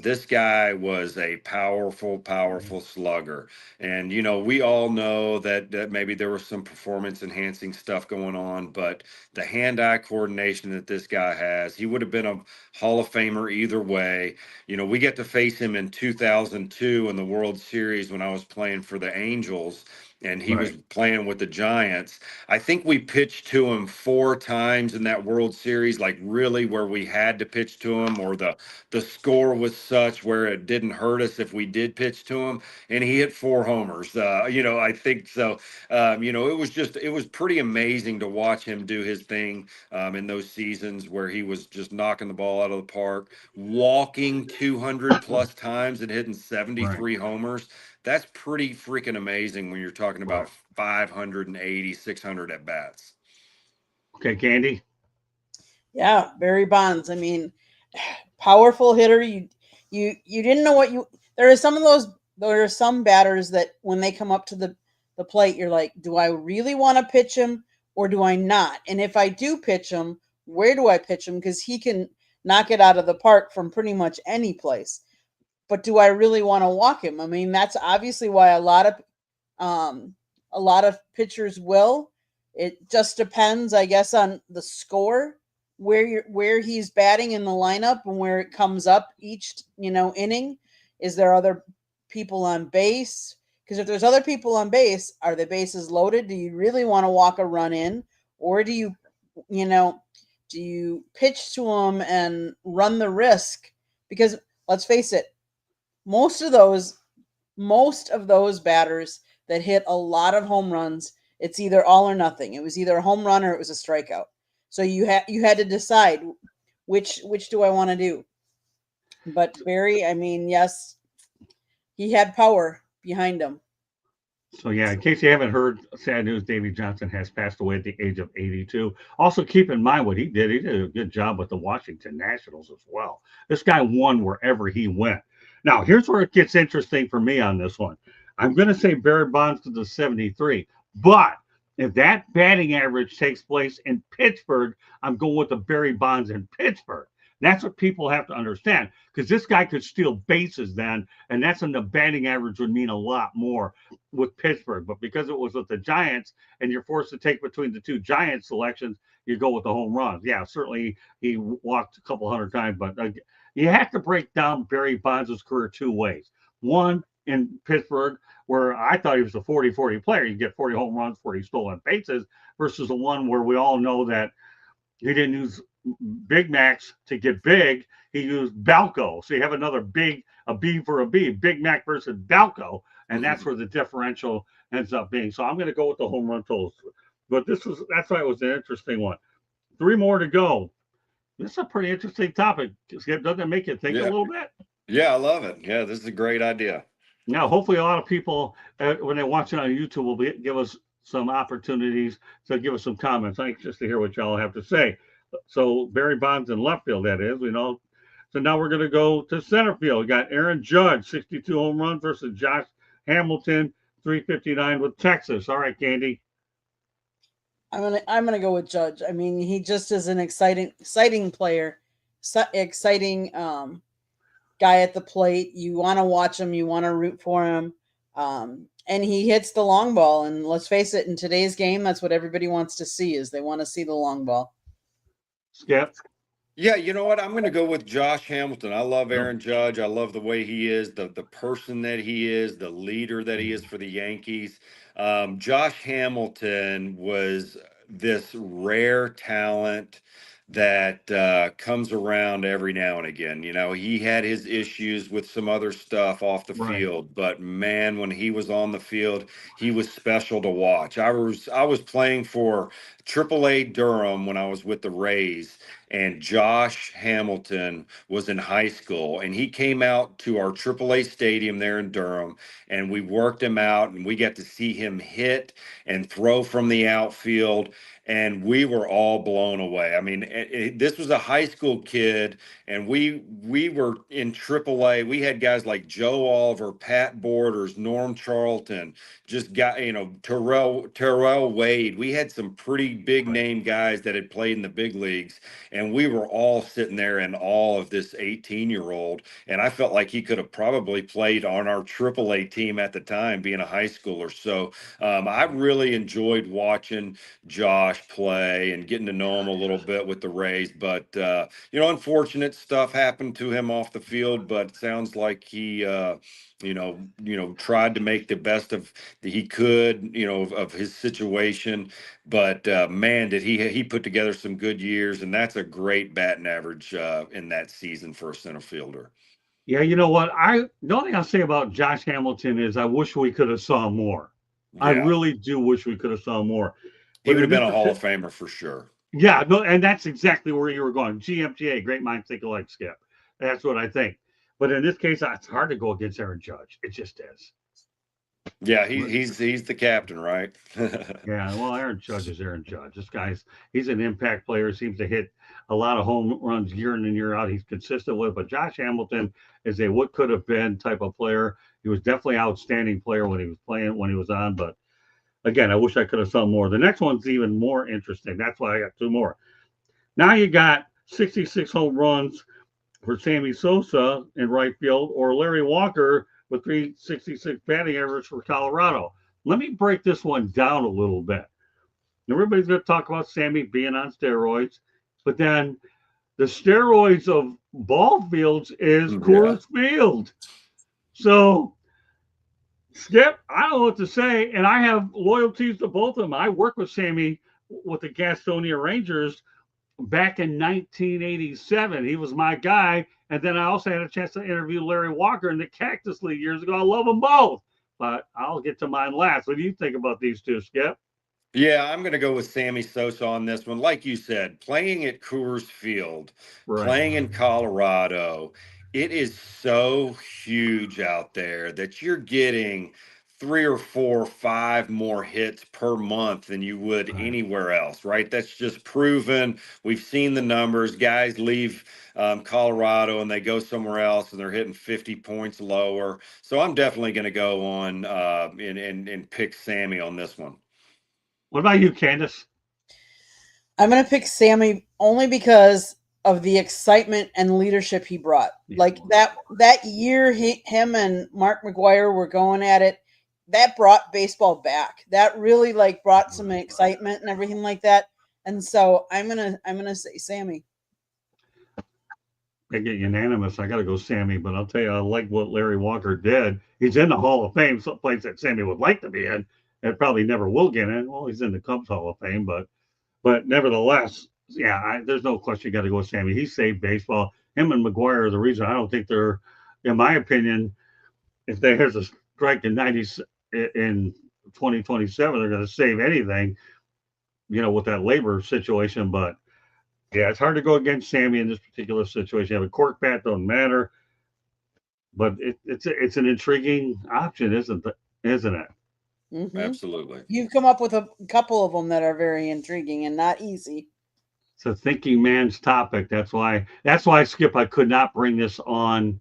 this guy was a powerful, powerful slugger. And we all know that maybe there was some performance enhancing stuff going on, but the hand-eye coordination that this guy has, he would have been a Hall of Famer either way. We get to face him in 2002 in the World Series when I was playing for the Angels and he was playing with the Giants. I think we pitched to him 4 times in that World Series, like really where we had to pitch to him, or the score was such where it didn't hurt us if we did pitch to him, and he hit 4 homers. I think so. It was pretty amazing to watch him do his thing in those seasons where he was just knocking the ball out of the park, walking 200 plus times and hitting 73 homers. That's pretty freaking amazing when you're talking about 580, 600 at bats. Okay, Candy. Yeah, Barry Bonds. I mean, powerful hitter. You didn't know what you. There are some of those. There are some batters that when they come up to the plate, you're like, do I really want to pitch him or do I not? And if I do pitch him, where do I pitch him? Because he can knock it out of the park from pretty much any place. But do I really want to walk him? I mean, that's obviously why a lot of pitchers will. It just depends, I guess, on the score, where he's batting in the lineup and where it comes up each inning. Is there other people on base? Because if there's other people on base, are the bases loaded? Do you really want to walk a run in, or do you pitch to them and run the risk? Because let's face it, most of those batters that hit a lot of home runs, it's either all or nothing. It was either a home run or it was a strikeout. So you had to decide which do I want to do. But Barry, I mean, yes, he had power behind him. So yeah, in case you haven't heard, sad news: Davy Johnson has passed away at the age of 82. Also, keep in mind what he did. He did a good job with the Washington Nationals as well. This guy won wherever he went. Now, here's where it gets interesting for me on this one. I'm going to say Barry Bonds to the 73, but if that batting average takes place in Pittsburgh, I'm going with the Barry Bonds in Pittsburgh. That's what people have to understand, because this guy could steal bases then, and that's when the batting average would mean a lot more with Pittsburgh. But because it was with the Giants, and you're forced to take between the two Giants selections, you go with the home runs. Yeah, certainly he walked a couple hundred times, but you have to break down Barry Bonds' career 2 ways. One, in Pittsburgh, where I thought he was a 40-40 player. You get 40 home runs, 40 stolen bases, versus the one where we all know that he didn't use Big Macs to get big. He used Balco. So you have another a B for a B, Big Mac versus Balco. And that's where the differential ends up being. So I'm going to go with the home run totals. But that's why it was an interesting one. 3 more to go. This is a pretty interesting topic. Doesn't it make you think a Yeah. little bit? Yeah, I love it. Yeah, this is a great idea. Now, hopefully, a lot of people, when they watch it on YouTube, will give us some opportunities to give us some comments. Anxious to hear what y'all have to say. So, Barry Bonds in left field, that is, we know. So now we're going to go to center field. We got Aaron Judge, 62 home runs versus Josh Hamilton, 359 with Texas. All right, Candy. I'm gonna go with Judge. I mean, he just is an exciting player, exciting guy at the plate. You want to watch him, you want to root for him, and he hits the long ball. And let's face it, in today's game, that's what everybody wants to see. Is they want to see the long ball. Skip. Yeah, you know what? I'm going to go with Josh Hamilton. I love No. Aaron Judge. I love the way he is, the person that he is, the leader that he is for the Yankees. Josh Hamilton was this rare talent that comes around every now and again. You know, he had his issues with some other stuff off the Right. field, but man, when he was on the field, he was special to watch. I was playing for AAA Durham when I was with the Rays, and Josh Hamilton was in high school, and he came out to our AAA stadium there in Durham, and we worked him out, and we got to see him hit and throw from the outfield, and we were all blown away. I mean, this was a high school kid, and we were in AAA. We had guys like Joe Oliver, Pat Borders, Norm Charlton, just got, Terrell Wade. We had some pretty big Right. name guys that had played in the big leagues, and we were all sitting there in awe of this 18-year-old. And I felt like he could have probably played on our AAA team at the time, being a high schooler. So I really enjoyed watching Josh play and getting to know him a little bit with the Rays. But unfortunate stuff happened to him off the field. But it sounds like he tried to make the best of he could, of his situation. But man, did he put together some good years, and that's a great batting average in that season for a center fielder. Yeah, you know what? The only thing I'll say about Josh Hamilton is I wish we could have saw more. I Yeah, really do wish we could have saw more. he But would in have been this a Hall particular, of Famer for sure. yeah, no, and that's exactly where you were going. GMGA, great minds think alike, Skip. That's what I think. But in this case, it's hard to go against Aaron Judge. It just is. Yeah, But, he's the captain, right? yeah, well, Aaron Judge is Aaron Judge. He's an impact player. Seems to hit a lot of home runs year in and year out. He's consistent with. But Josh Hamilton is a what could have been type of player. He was definitely an outstanding player when he was playing, when he was on. But again, I wish I could have saw more. The next one's even more interesting. That's why I got two more. Now you got 66 home runs for Sammy Sosa in right field, or Larry Walker with 366 batting average for Colorado. Let me break this one down a little bit. Everybody's going to talk about Sammy being on steroids, but then the steroids of ball fields is Yeah. Coors Field. So, Skip, I don't know what to say, and I have loyalties to both of them. I worked with Sammy with the Gastonia Rangers back in 1987. He was my guy. And then I also had a chance to interview Larry Walker in the Cactus League years ago. I love them both, but I'll get to mine last. What do you think about these two, Skip? Yeah, I'm going to go with Sammy Sosa on this one. Like you said, playing at Coors Field, Right. playing in Colorado, it is so huge out there that you're getting 3 or 4 or 5 more hits per month than you would Right. anywhere else, right? That's just proven. We've seen the numbers. Guys leave Colorado and they go somewhere else and they're hitting 50 points lower. So I'm definitely going to go on and pick Sammy on this one. What about you, Candace? I'm going to pick Sammy only because of the excitement and leadership he brought. Yeah. Like that year, him and Mark McGuire were going at it. That brought baseball back. That really brought some excitement and everything like that. And so I'm gonna say Sammy. I get unanimous. I got to go Sammy, but I'll tell you, I like what Larry Walker did. He's in the Hall of Fame, some place that Sammy would like to be in, and probably never will get in. Well, he's in the Cubs Hall of Fame, but nevertheless, yeah, there's no question you got to go with Sammy. He saved baseball. Him and McGuire are the reason I don't think they're, in my opinion, if there's a strike in 2027, they're going to save anything, with that labor situation. But Yeah, it's hard to go against Sammy in this particular situation. You have a cork bat, don't matter, but it's an intriguing option, isn't it? Hmm. Absolutely. You've come up with a couple of them that are very intriguing and not easy. It's a thinking man's topic. That's why Skip, I could not bring this on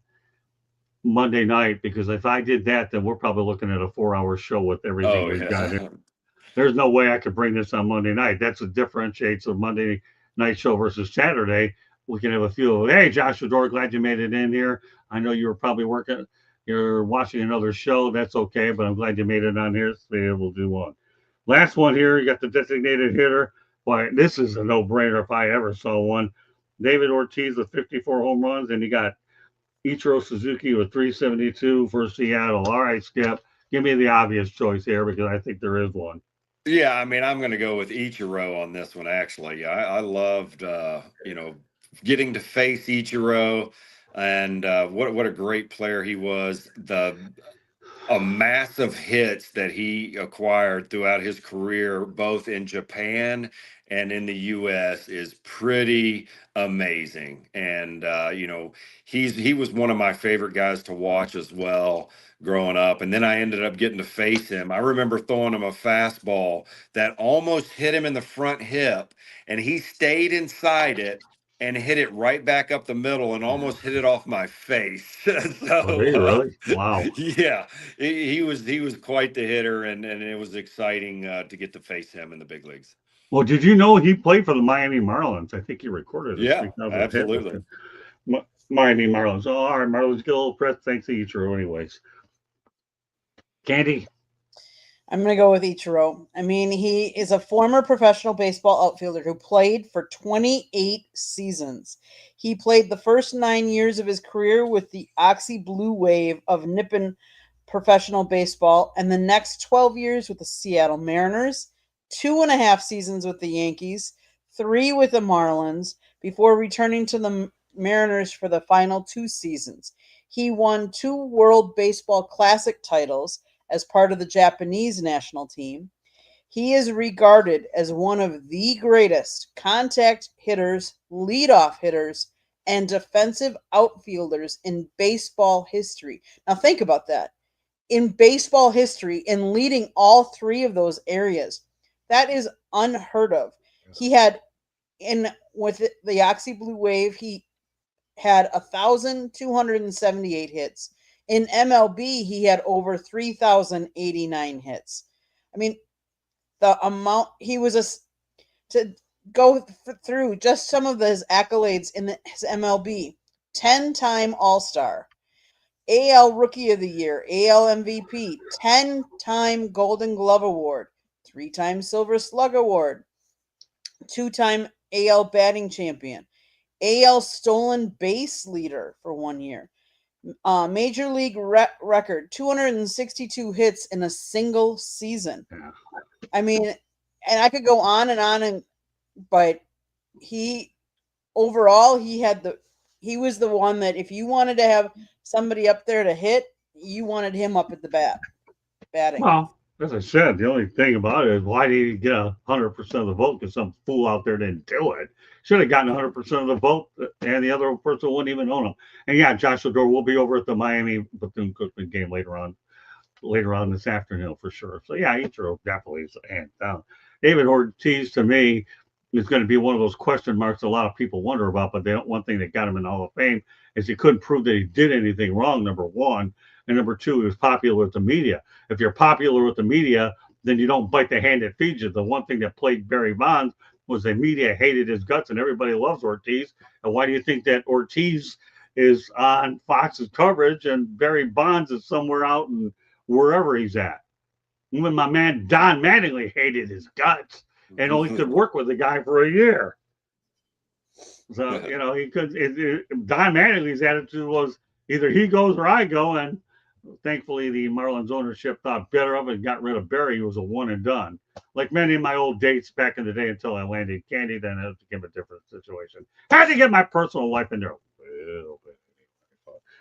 Monday night because if I did that, then we're probably looking at a 4-hour show with everything Oh we've got. yeah. There's no way I could bring this on Monday night. That's what differentiates a Monday night show versus Saturday. We can have a few. Hey, Joshua Dore, glad you made it in here. I know you were probably working. You're watching another show. That's okay, but I'm glad you made it on here. So be able to do one. Last one here. You got the designated hitter. Boy, this is a no-brainer if I ever saw one. David Ortiz with 54 home runs, and you got Ichiro Suzuki with 372 for Seattle. All right, Skip, give me the obvious choice here because I think there is one. Yeah, I mean, I'm going to go with Ichiro on this one. Actually, I loved, getting to face Ichiro, and what a great player he was. The a massive hits that he acquired throughout his career, both in Japan and in the U.S., is pretty amazing. And he was one of my favorite guys to watch as well growing up. And then I ended up getting to face him. I remember throwing him a fastball that almost hit him in the front hip, and he stayed inside it and hit it right back up the middle and almost hit it off my face. Oh, So did you really? Wow. yeah, he was quite the hitter, and it was exciting to get to face him in the big leagues. Well, did you know he played for the Miami Marlins? I think he recorded a Yeah, 3,000 hit with absolutely. the Miami Marlins. Oh, all right, Marlins, get a little press. Thanks to Ichiro, anyways. Candy. I'm going to go with Ichiro. I mean, he is a former professional baseball outfielder who played for 28 seasons. He played the first 9 years of his career with the Oxy Blue Wave of Nippon professional baseball, and the next 12 years with the Seattle Mariners, 2.5 seasons with the Yankees, three with the Marlins, before returning to the Mariners for the final 2 seasons. He won 2 World Baseball Classic titles as part of the Japanese national team. He is regarded as one of the greatest contact hitters, leadoff hitters, and defensive outfielders in baseball history. Now, think about that. In baseball history, in leading all three of those areas, that is unheard of. He had, in with the Oxy Blue Wave, he had 1,278 hits. In MLB, he had over 3,089 hits. I mean, the amount he was to go through just some of his accolades in his MLB: 10-time All-Star, AL Rookie of the Year, AL MVP, 10-time Golden Glove Award, 3-time Silver Slug Award, 2-time AL Batting Champion, AL Stolen Base Leader for 1 year. Major League record 262 hits in a single season. Yeah. I mean, and I could go on and on, but he overall he was the one that if you wanted to have somebody up there to hit, you wanted him up at the batting. Well, as I said, the only thing about it is why did he get 100% of the vote? Because some fool out there didn't do it. Should have gotten 100% of the vote, and the other person wouldn't even own him. And yeah, Joshua Dore will be over at the Miami Bethune-Cookman game later on this afternoon for sure. So yeah, Ichiro definitely is hands down. David Ortiz to me is going to be one of those question marks a lot of people wonder about. But one thing that got him in the Hall of Fame is he couldn't prove that he did anything wrong. Number one, and number two, he was popular with the media. If you're popular with the media, then you don't bite the hand that feeds you. The one thing that plagued Barry Bonds was the media hated his guts, and everybody loves Ortiz. And why do you think that Ortiz is on Fox's coverage and Barry Bonds is somewhere out in wherever he's at? Even my man Don Mattingly hated his guts and only could work with the guy for a year. So, he could. Don Mattingly's attitude was either he goes or I go. And thankfully, the Marlins ownership thought better of it and got rid of Barry, who was a one and done. Like many of my old dates back in the day until I landed Candy, then it became a different situation. Had to get my personal life in there a little bit.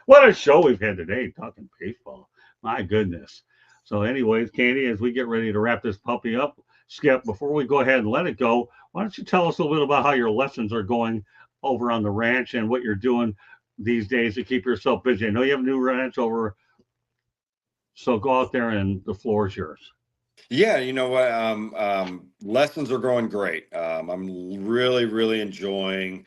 What a show we've had today talking baseball. My goodness. So, anyways, Candy, as we get ready to wrap this puppy up, Skip, before we go ahead and let it go, why don't you tell us a little bit about how your lessons are going over on the ranch and what you're doing these days to keep yourself busy? I know you have a new ranch over, so go out there and the floor is yours. Yeah, you know what? Lessons are going great. I'm really enjoying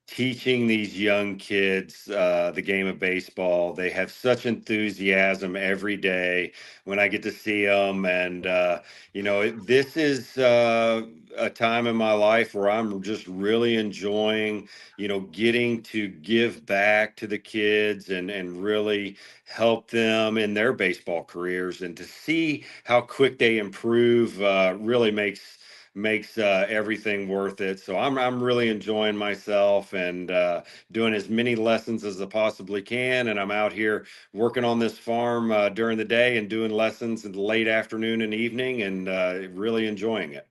teaching these young kids the game of baseball. They have such enthusiasm every day when I get to see them. And, this is a time in my life where I'm just really enjoying, getting to give back to the kids and really help them in their baseball careers. And to see how quick they improve really makes everything worth it. So I'm really enjoying myself and doing as many lessons as I possibly can. And I'm out here working on this farm during the day and doing lessons in the late afternoon and evening, and really enjoying it.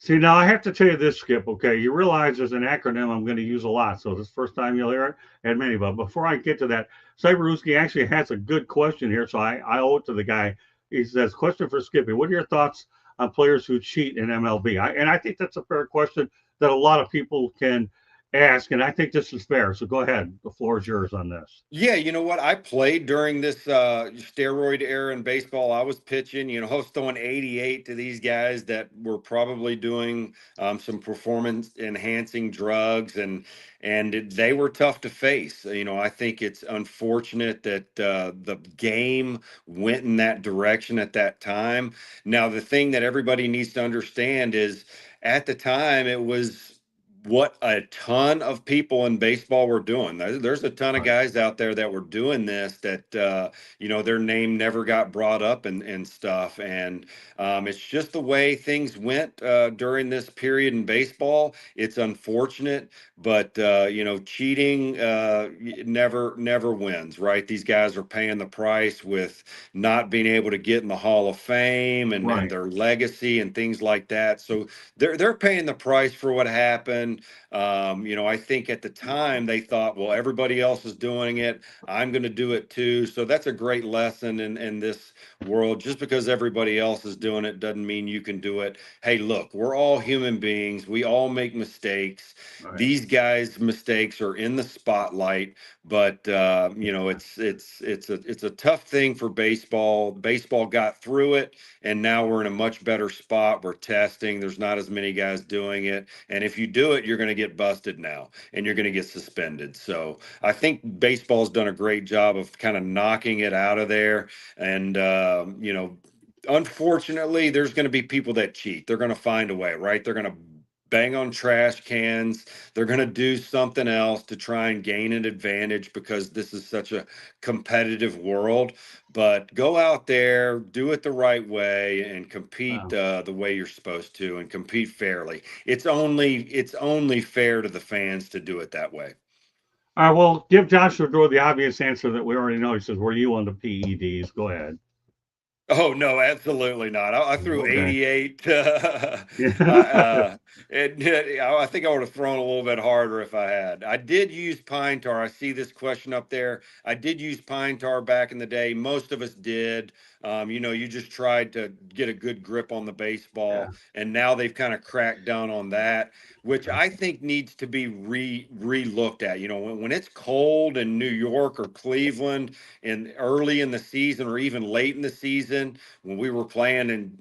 See, now I have to tell you this, Skip. Okay, you realize there's an acronym I'm going to use a lot, so this is the first time you'll hear it, and many. But before I get to that, Cyberuski actually has a good question here, so I owe it to the guy. He says, "Question for Skippy: What are your thoughts on players who cheat in MLB?" And I think that's a fair question that a lot of people can ask, and I think this is fair. So go ahead, the floor is yours on this. Yeah, you know what? I played during this steroid era in baseball. I was pitching, I was throwing 88 to these guys that were probably doing some performance enhancing drugs, and they were tough to face. I think it's unfortunate that the game went in that direction at that time. Now, the thing that everybody needs to understand is at the time it was what a ton of people in baseball were doing. There's a ton of Right. guys out there that were doing this that their name never got brought up and stuff. And it's just the way things went during this period in baseball. It's unfortunate, but cheating never wins, right? These guys are paying the price with not being able to get in the Hall of Fame and Right. their legacy and things like that. So they're paying the price for what happened. I think at the time they thought, well, everybody else is doing it, I'm going to do it too. So that's a great lesson in this world. Just because everybody else is doing it doesn't mean you can do it. Hey, look, we're all human beings. We all make mistakes. Right. These guys' mistakes are in the spotlight, but it's a tough thing for baseball. Baseball got through it, and now we're in a much better spot. We're testing. There's not as many guys doing it. And if you do it, you're going to get busted now and you're going to get suspended. So I think baseball's done a great job of kind of knocking it out of there. And, unfortunately, there's going to be people that cheat. They're going to find a way, right? They're going to bang on trash cans. They're going to do something else to try and gain an advantage because this is such a competitive world. But go out there, do it the right way, and compete Wow. the way you're supposed to, and compete fairly. It's only fair to the fans to do it that way. All right. Well, give Joshua Door the obvious answer that we already know. He says, "Were you on the PEDs?" Go ahead. Oh no, absolutely not. I threw Okay. 88. Yeah. I think I would have thrown a little bit harder if I had. I did use pine tar. I see this question up there. I did use pine tar back in the day. Most of us did. You just tried to get a good grip on the Yeah. baseball, and now they've kind of cracked down on that, which I think needs to be re-looked at. When it's cold in New York or Cleveland and early in the season or even late in the season when we were playing in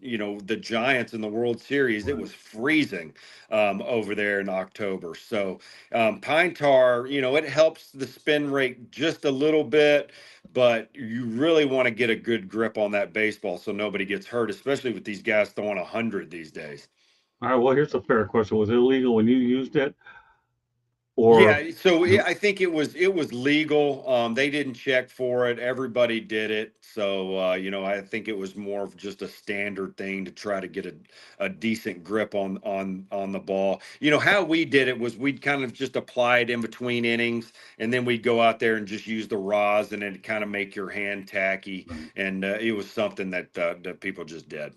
the Giants in the World Series, it Right. was freezing over there in October. So pine tar, it helps the spin rate just a little bit, but you really want to get a good grip on that baseball so nobody gets hurt, especially with these guys throwing 100 these days. All right. Well, here's a fair question. Was it illegal when you used it, or Yeah, so I think it was legal. They didn't check for it. Everybody did it. So I think it was more of just a standard thing to try to get a decent grip on the ball. How we did it was we'd kind of just apply it in between innings, and then we'd go out there and just use the rosin and it kind of make your hand tacky. And it was something that people just did.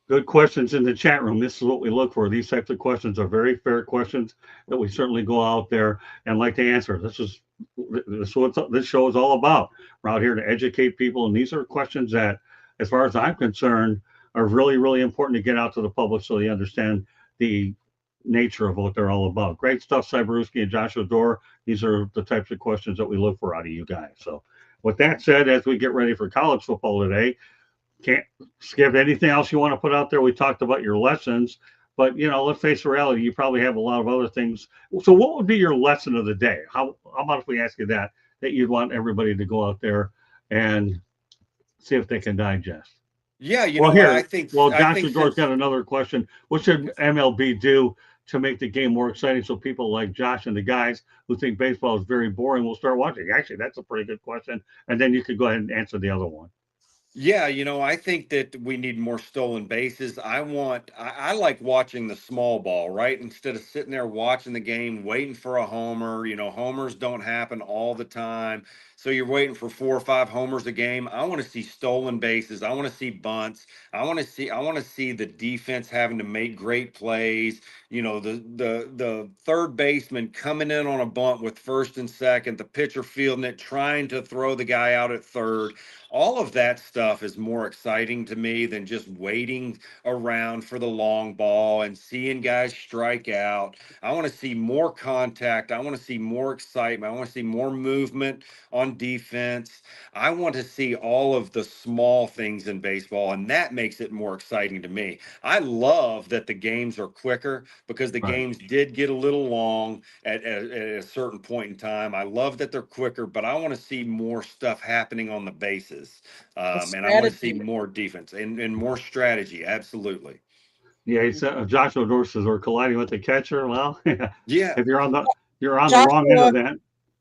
good questions in the chat room? This is what we look for. These types of questions are very fair questions that we certainly go out there and like to answer. This is what this show is all about. We're out here to educate people, and these are questions that, as far as I'm concerned, are really important to get out to the public so they understand the nature of what they're all about. Great stuff, Cyberowski and Joshua Dorr. These are the types of questions that we look for out of you guys. So, with that said, as we get ready for college football today, can't skip anything else you want to put out there. We talked about your lessons, but let's face the reality. You probably have a lot of other things. So, what would be your lesson of the day? How about if we ask you that you'd want everybody to go out there and see if they can digest? Yeah, Well, I here, think well, I think Joshua Door's since got another question. What should MLB do to make the game more exciting so people like Josh and the guys who think baseball is very boring will start watching? Actually, that's a pretty good question. And then you could go ahead and answer the other one. Yeah, I think that we need more stolen bases. I like watching the small ball, right? Instead of sitting there watching the game, waiting for a homer. Homers don't happen all the time. So you're waiting for 4 or 5 homers a game. I want to see stolen bases. I want to see bunts. I want to see the defense having to make great plays. The third baseman coming in on a bunt with first and second, the pitcher fielding it, trying to throw the guy out at third. All of that stuff is more exciting to me than just waiting around for the long ball and seeing guys strike out. I want to see more contact. I want to see more excitement. I want to see more movement on defense. I want to see all of the small things in baseball, and that makes it more exciting to me. I love that the games are quicker because the Right. games did get a little long at a certain point in time. I love that they're quicker, but I want to see more stuff happening on the bases. The And I want to see strategy. more defense and more strategy. Absolutely. Yeah, he said Joshua Door says we're colliding with the catcher. Well, Yeah. if you're on the wrong end of Joshua, that.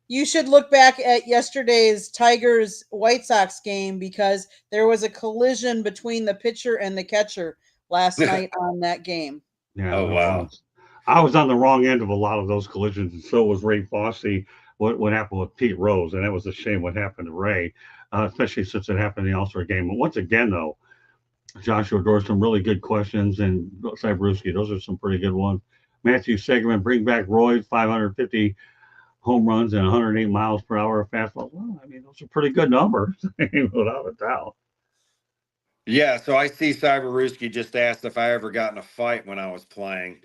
you should look back at yesterday's Tigers White Sox game because there was a collision between the pitcher and the catcher last night on that game. Yeah, Oh, there wow. was. I was on the wrong end of a lot of those collisions, and so was Ray Fosse. What happened with Pete Rose, and that was a shame. What happened to Ray, especially since it happened in the All Star game. But once again, though, Joshua Door, some really good questions, and Cybrewski, those are some pretty good ones. Matthew Segerman, bring back Roy, 550 home runs and 108 miles per hour fastball. Well, I mean, those are pretty good numbers, without a doubt. Yeah, so I see Cyberuski just asked if I ever got in a fight when I was playing.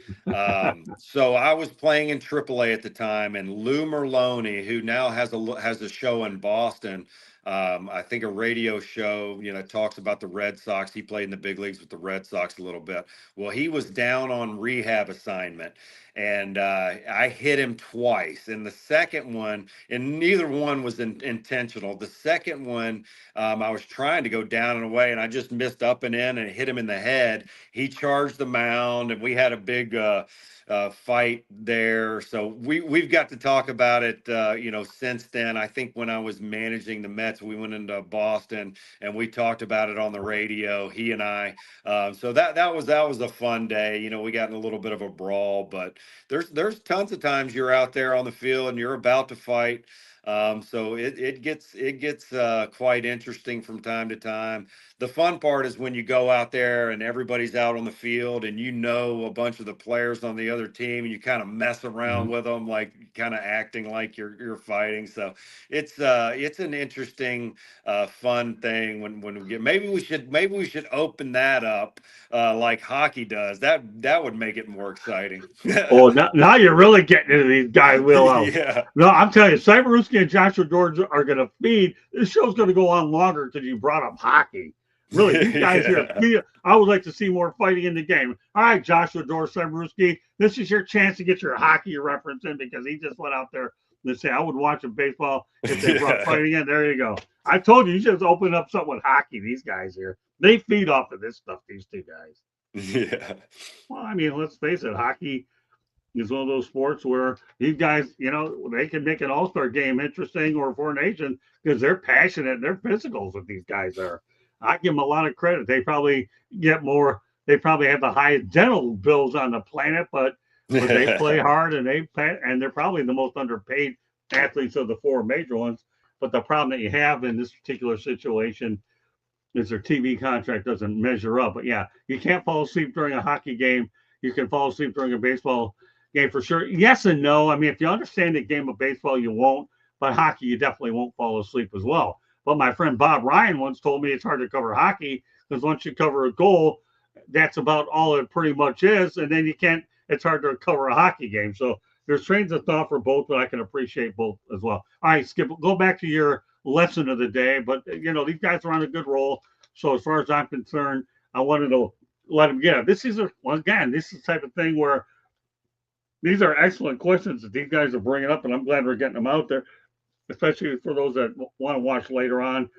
So I was playing in AAA at the time, and Lou Merlone, who now has a show in Boston, I think a radio show, talks about the Red Sox. He played in the big leagues with the Red Sox a little bit. Well, he was down on rehab assignment, and I hit him twice. And the second one, and neither one was intentional. The second one, I was trying to go down and away, and I just missed up and in and hit him in the head. He charged the mound, and we had a big fight there. So we've got to talk about it, since then. I think when I was managing the Mets, we went into Boston and we talked about it on the radio. He and I. So that was a fun day. We got in a little bit of a brawl, but there's tons of times you're out there on the field and you're about to fight. So it gets quite interesting from time to time. The fun part is when you go out there and everybody's out on the field and a bunch of the players on the other team and you kind of mess around Mhm. with them, like kind of acting like you're fighting. So it's an interesting fun thing when we get. Maybe we should open that up like hockey does. That would make it more exciting. Oh, now you're really getting into these guys' wheelhouse. Yeah. No, I'm telling you, Cyberuski and Joshua George are going to feed. This show's going to go on longer because you brought up hockey. Really, these guys here, Yeah. I would like to see more fighting in the game. All right, Joshua George, Cyberuski, this is your chance to get your hockey reference in because he just went out there and say, I would watch a baseball if they brought Yeah. fighting in. There you go. I told you, you just open up something with hockey. These guys here, they feed off of this stuff, these two guys. Yeah. Well, I mean, let's face it, hockey is one of those sports where these guys, they can make an all-star game interesting or for a nation because they're passionate, they're physicals with these guys are. I give them a lot of credit. They probably get more. They probably have the highest dental bills on the planet, but they play hard and they're probably the most underpaid athletes of the four major ones. But the problem that you have in this particular situation is their TV contract doesn't measure up. But yeah, you can't fall asleep during a hockey game. You can fall asleep during a baseball game for sure. Yes and no. I mean, if you understand the game of baseball, you won't. But hockey, you definitely won't fall asleep as well. But my friend Bob Ryan once told me it's hard to cover hockey because once you cover a goal, that's about all it pretty much is. And then you can't it's hard to cover a hockey game. So there's trains of thought for both, but I can appreciate both as well. All right, Skip, go back to your lesson of the day. But these guys are on a good roll. So as far as I'm concerned, I wanted to let them get it. This is this is the type of thing where these are excellent questions that these guys are bringing up, and I'm glad we're getting them out there, especially for those that want to watch later on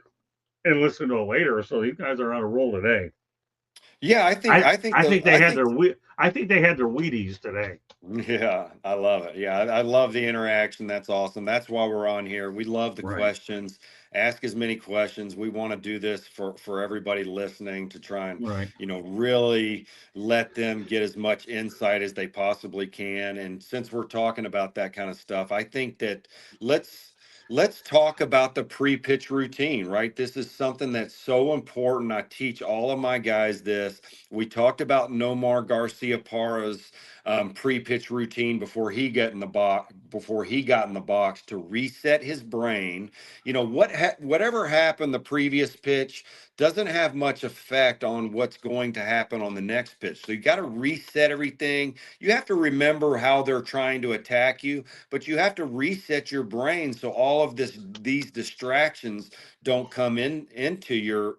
and listen to it later. So these guys are on a roll today. Yeah, I think they had their Wheaties today. Yeah, I love it. Yeah, I love the interaction. That's awesome. That's why we're on here. We love the Right. questions. Ask as many questions. We want to do this for everybody listening to try and, Right. really let them get as much insight as they possibly can. And since we're talking about that kind of stuff, I think that let's talk about the pre-pitch routine, right? This is something that's so important. I teach all of my guys this. We talked about Nomar Garcia Parra's pre-pitch routine before he got in the box to reset his brain. Whatever happened the previous pitch doesn't have much effect on what's going to happen on the next pitch. So you got to reset everything. You have to remember how they're trying to attack you, but you have to reset your brain so all of these distractions don't come into your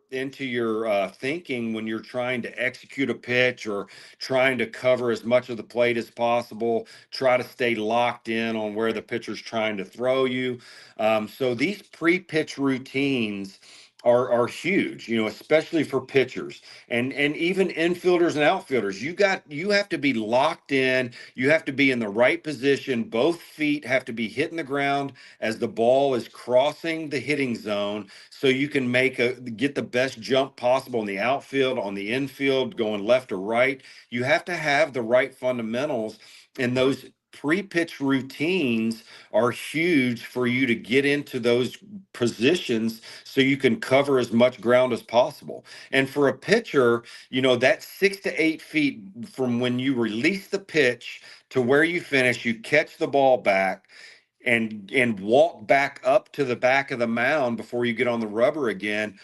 thinking when you're trying to execute a pitch or trying to cover as much of the plate as possible, try to stay locked in on where the pitcher's trying to throw you. So these pre-pitch routines are huge, especially for pitchers and even infielders and outfielders. You have to be locked in. You have to be in the right position. Both feet have to be hitting the ground as the ball is crossing the hitting zone, so you can get the best jump possible in the outfield, on the infield, going left or right. You have to have the right fundamentals, and those pre-pitch routines are huge for you to get into those positions so you can cover as much ground as possible. And for a pitcher, that 6 to 8 feet from when you release the pitch to where you finish, you catch the ball back and walk back up to the back of the mound before you get on the rubber again.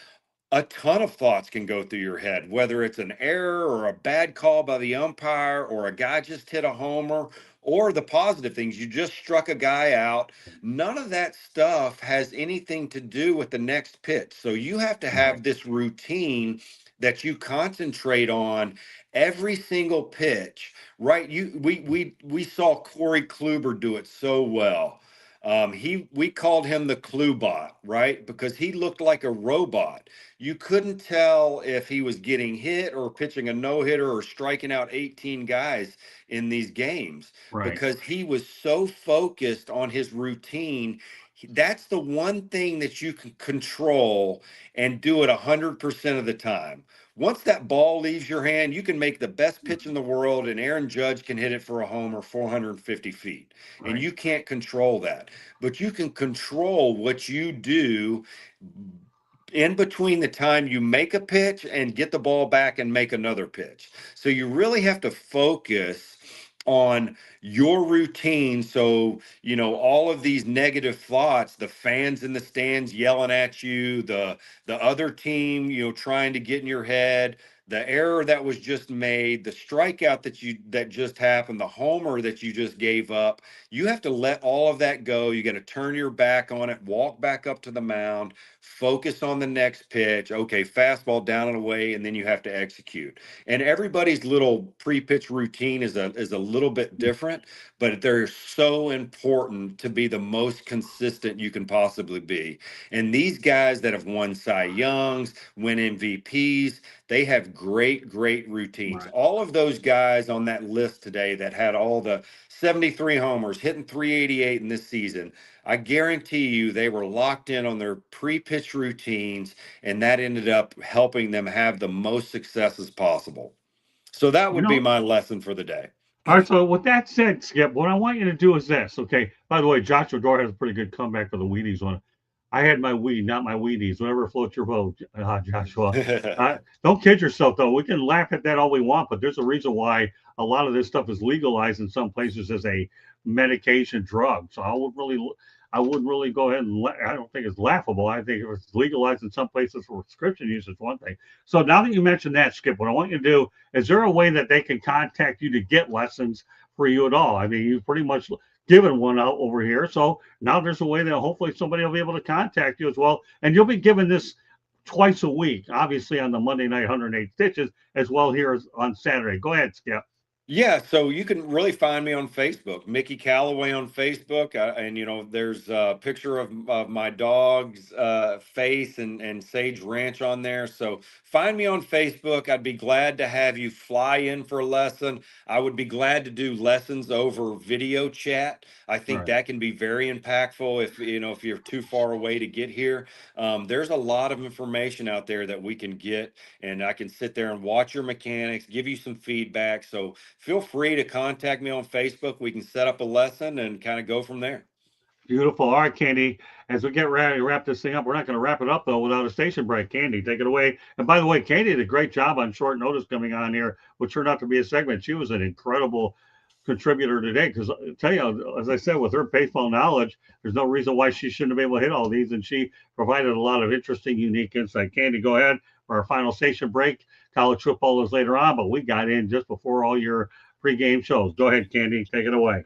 A ton of thoughts can go through your head, whether it's an error or a bad call by the umpire or a guy just hit a homer or the positive things. You just struck a guy out. None of that stuff has anything to do with the next pitch. So you have to have this routine that you concentrate on every single pitch, right? We saw Corey Kluber do it so well. We called him the Cluebot, right? Because he looked like a robot. You couldn't tell if he was getting hit or pitching a no-hitter or striking out 18 guys in these games because he was so focused on his routine. That's the one thing that you can control and do it 100% of the time. Once that ball leaves your hand, you can make the best pitch in the world, and Aaron Judge can hit it for a homer 450 feet. And you can't control that. But you can control what you do in between the time you make a pitch and get the ball back and make another pitch. So you really have to focus on your routine. So, all of these negative thoughts, the fans in the stands yelling at you, the other team, trying to get in your head, the error that was just made, the strikeout that just happened, the homer that you just gave up, you have to let all of that go. You got to turn your back on it, walk back up to the mound, focus on the next pitch. Okay, fastball down and away, and then you have to execute. And everybody's little pre-pitch routine is a little bit different, but they're so important to be the most consistent you can possibly be. And these guys that have won Cy Youngs, win MVPs, they have great routines. Right. All of those guys on that list today that had all the 73 homers, hitting 388 in this season, I guarantee you they were locked in on their pre-pitch routines, and that ended up helping them have the most successes possible. So that would be my lesson for the day. All right. So with that said, Skip, what I want you to do is this. Okay. By the way, Joshua Gore has a pretty good comeback for the Wheaties one. I had my weed, not my Wheaties. Whatever floats your boat, Joshua. Don't kid yourself, though. We can laugh at that all we want, but there's a reason why a lot of this stuff is legalized in some places as a medication drug. So I wouldn't really go ahead and. I don't think it's laughable. I think if it's legalized in some places for prescription use, it's one thing. So now that you mentioned that, Skip, what I want you to do is there a way that they can contact you to get lessons for you at all? I mean, you pretty much given one out over here. So now there's a way that hopefully somebody will be able to contact you as well. And you'll be given this twice a week, obviously on the Monday night 108 Stitches, as well here on Saturday. Go ahead, Skip. Yeah, so you can really find me on Facebook, Mickey Callaway on Facebook, and there's a picture of my dog's face and Sage Ranch on there. So find me on Facebook. I'd be glad to have you fly in for a lesson. I would be glad to do lessons over video chat. I think Right. that can be very impactful if you're too far away to get here. There's a lot of information out there that we can get, and I can sit there and watch your mechanics, give you some feedback. So feel free to contact me on Facebook. We can set up a lesson and kind of go from there. Beautiful. All right, Candy. As we get ready to wrap this thing up, we're not going to wrap it up though without a station break. Candy, take it away. And by the way, Candy did a great job on short notice coming on here, which turned out to be a segment. She was an incredible contributor today because I tell you, as I said, with her baseball knowledge, there's no reason why she shouldn't be able to hit all these. And she provided a lot of interesting, unique insight. Candy, go ahead for our final station break. College football is later on, but we got in just before all your pregame shows. Go ahead, Candy, take it away.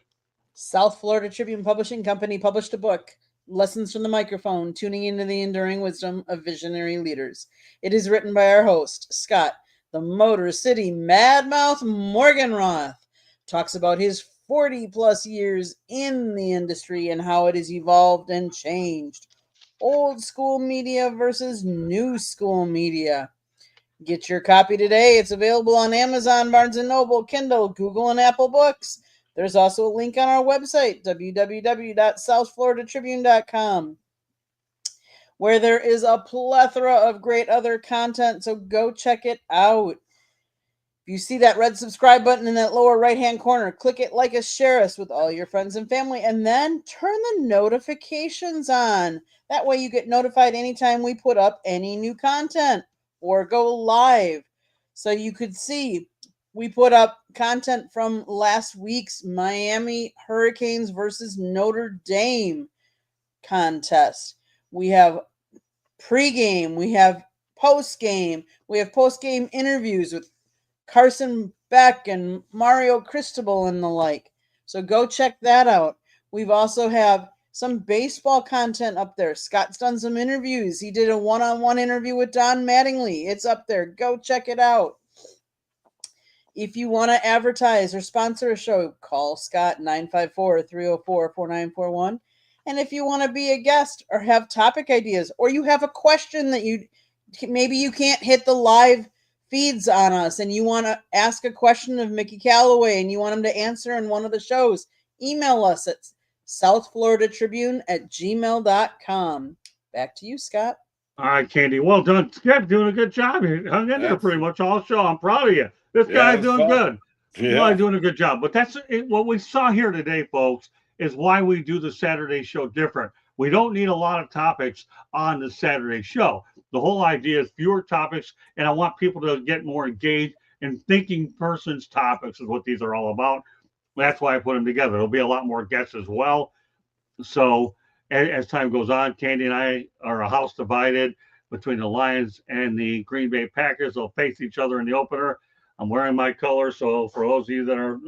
South Florida Tribune Publishing Company published a book, Lessons from the Microphone, Tuning into the Enduring Wisdom of Visionary Leaders. It is written by our host, Scott, the Motor City Madmouth Morganroth. Talks about his 40-plus years in the industry and how it has evolved and changed. Old school media versus new school media. Get your copy today. It's available on Amazon, Barnes & Noble, Kindle, Google, and Apple Books. There's also a link on our website, www.southfloridatribune.com, where there is a plethora of great other content, so go check it out. If you see that red subscribe button in that lower right-hand corner, click it, like us, share us with all your friends and family, and then turn the notifications on. That way you get notified anytime we put up any new content or go live. So you could see we put up content from last week's Miami Hurricanes versus Notre Dame contest. We have pregame, we have postgame, we have postgame interviews with Carson Beck and Mario Cristobal and the like. So go check that out. We've also have some baseball content up there. Scott's done some interviews. He did a one-on-one interview with Don Mattingly. It's up there. Go check it out. If you want to advertise or sponsor a show, call Scott 954-304-4941. And if you want to be a guest or have topic ideas, or you have a question that maybe you can't hit the live feeds on us and you want to ask a question of Mickey Callaway and you want him to answer in one of the shows, email us at southfloridatribune@gmail.com. Back to you, Scott. All right, Candy. Well done. Skip, doing a good job. You hung in there pretty much all show. I'm proud of you. This guy's doing good. Really doing a good job. But that's what we saw here today, folks, is why we do the Saturday show different. We don't need a lot of topics on the Saturday show. The whole idea is fewer topics, and I want people to get more engaged in thinking person's topics is what these are all about. That's why I put them together. There'll be a lot more guests as well. So as time goes on, Candy and I are a house divided between the Lions and the Green Bay Packers. They'll face each other in the opener. I'm wearing my color, so for those of you that are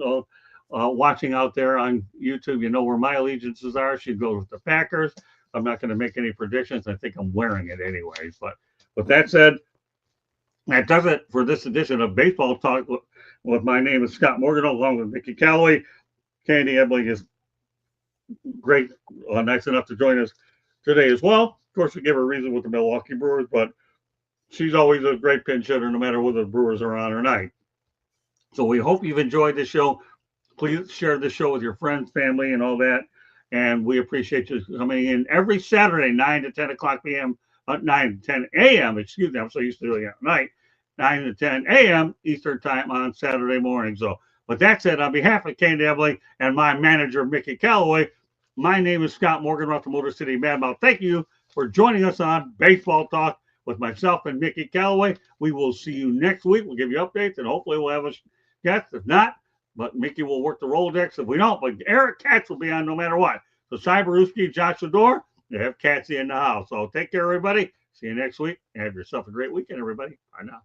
watching out there on YouTube, you know where my allegiances are. She goes with the Packers. I'm not going to make any predictions. I think I'm wearing it anyways. But with that said, that does it for this edition of Baseball Talk. With my name is Scott Morgan, along with Mickey Callaway. Candy Ebling is great, nice enough to join us today as well. Of course, we give her a reason with the Milwaukee Brewers, but she's always a great pinch hitter no matter whether the Brewers are on or not. So we hope you've enjoyed the show. Please share the show with your friends, family, and all that. And we appreciate you coming in every Saturday, 9 to 10 o'clock p.m., 9 to 10 a.m., excuse me, I'm so used to doing it at night, 9 to 10 a.m. Eastern time on Saturday morning. So with that said, on behalf of Candy Ebling and my manager, Mickey Callaway, my name is Scott Morgan, the Motor City Madmouth. Thank you for joining us on Baseball Talk with myself and Mickey Callaway. We will see you next week. We'll give you updates, and hopefully we'll have a guest. If not, but Mickey will work the Rolodex if we don't. But Eric Katz will be on no matter what. So Cyberuski, Josh Shador, they have Katsy in the house. So take care, everybody. See you next week. Have yourself a great weekend, everybody. Bye now.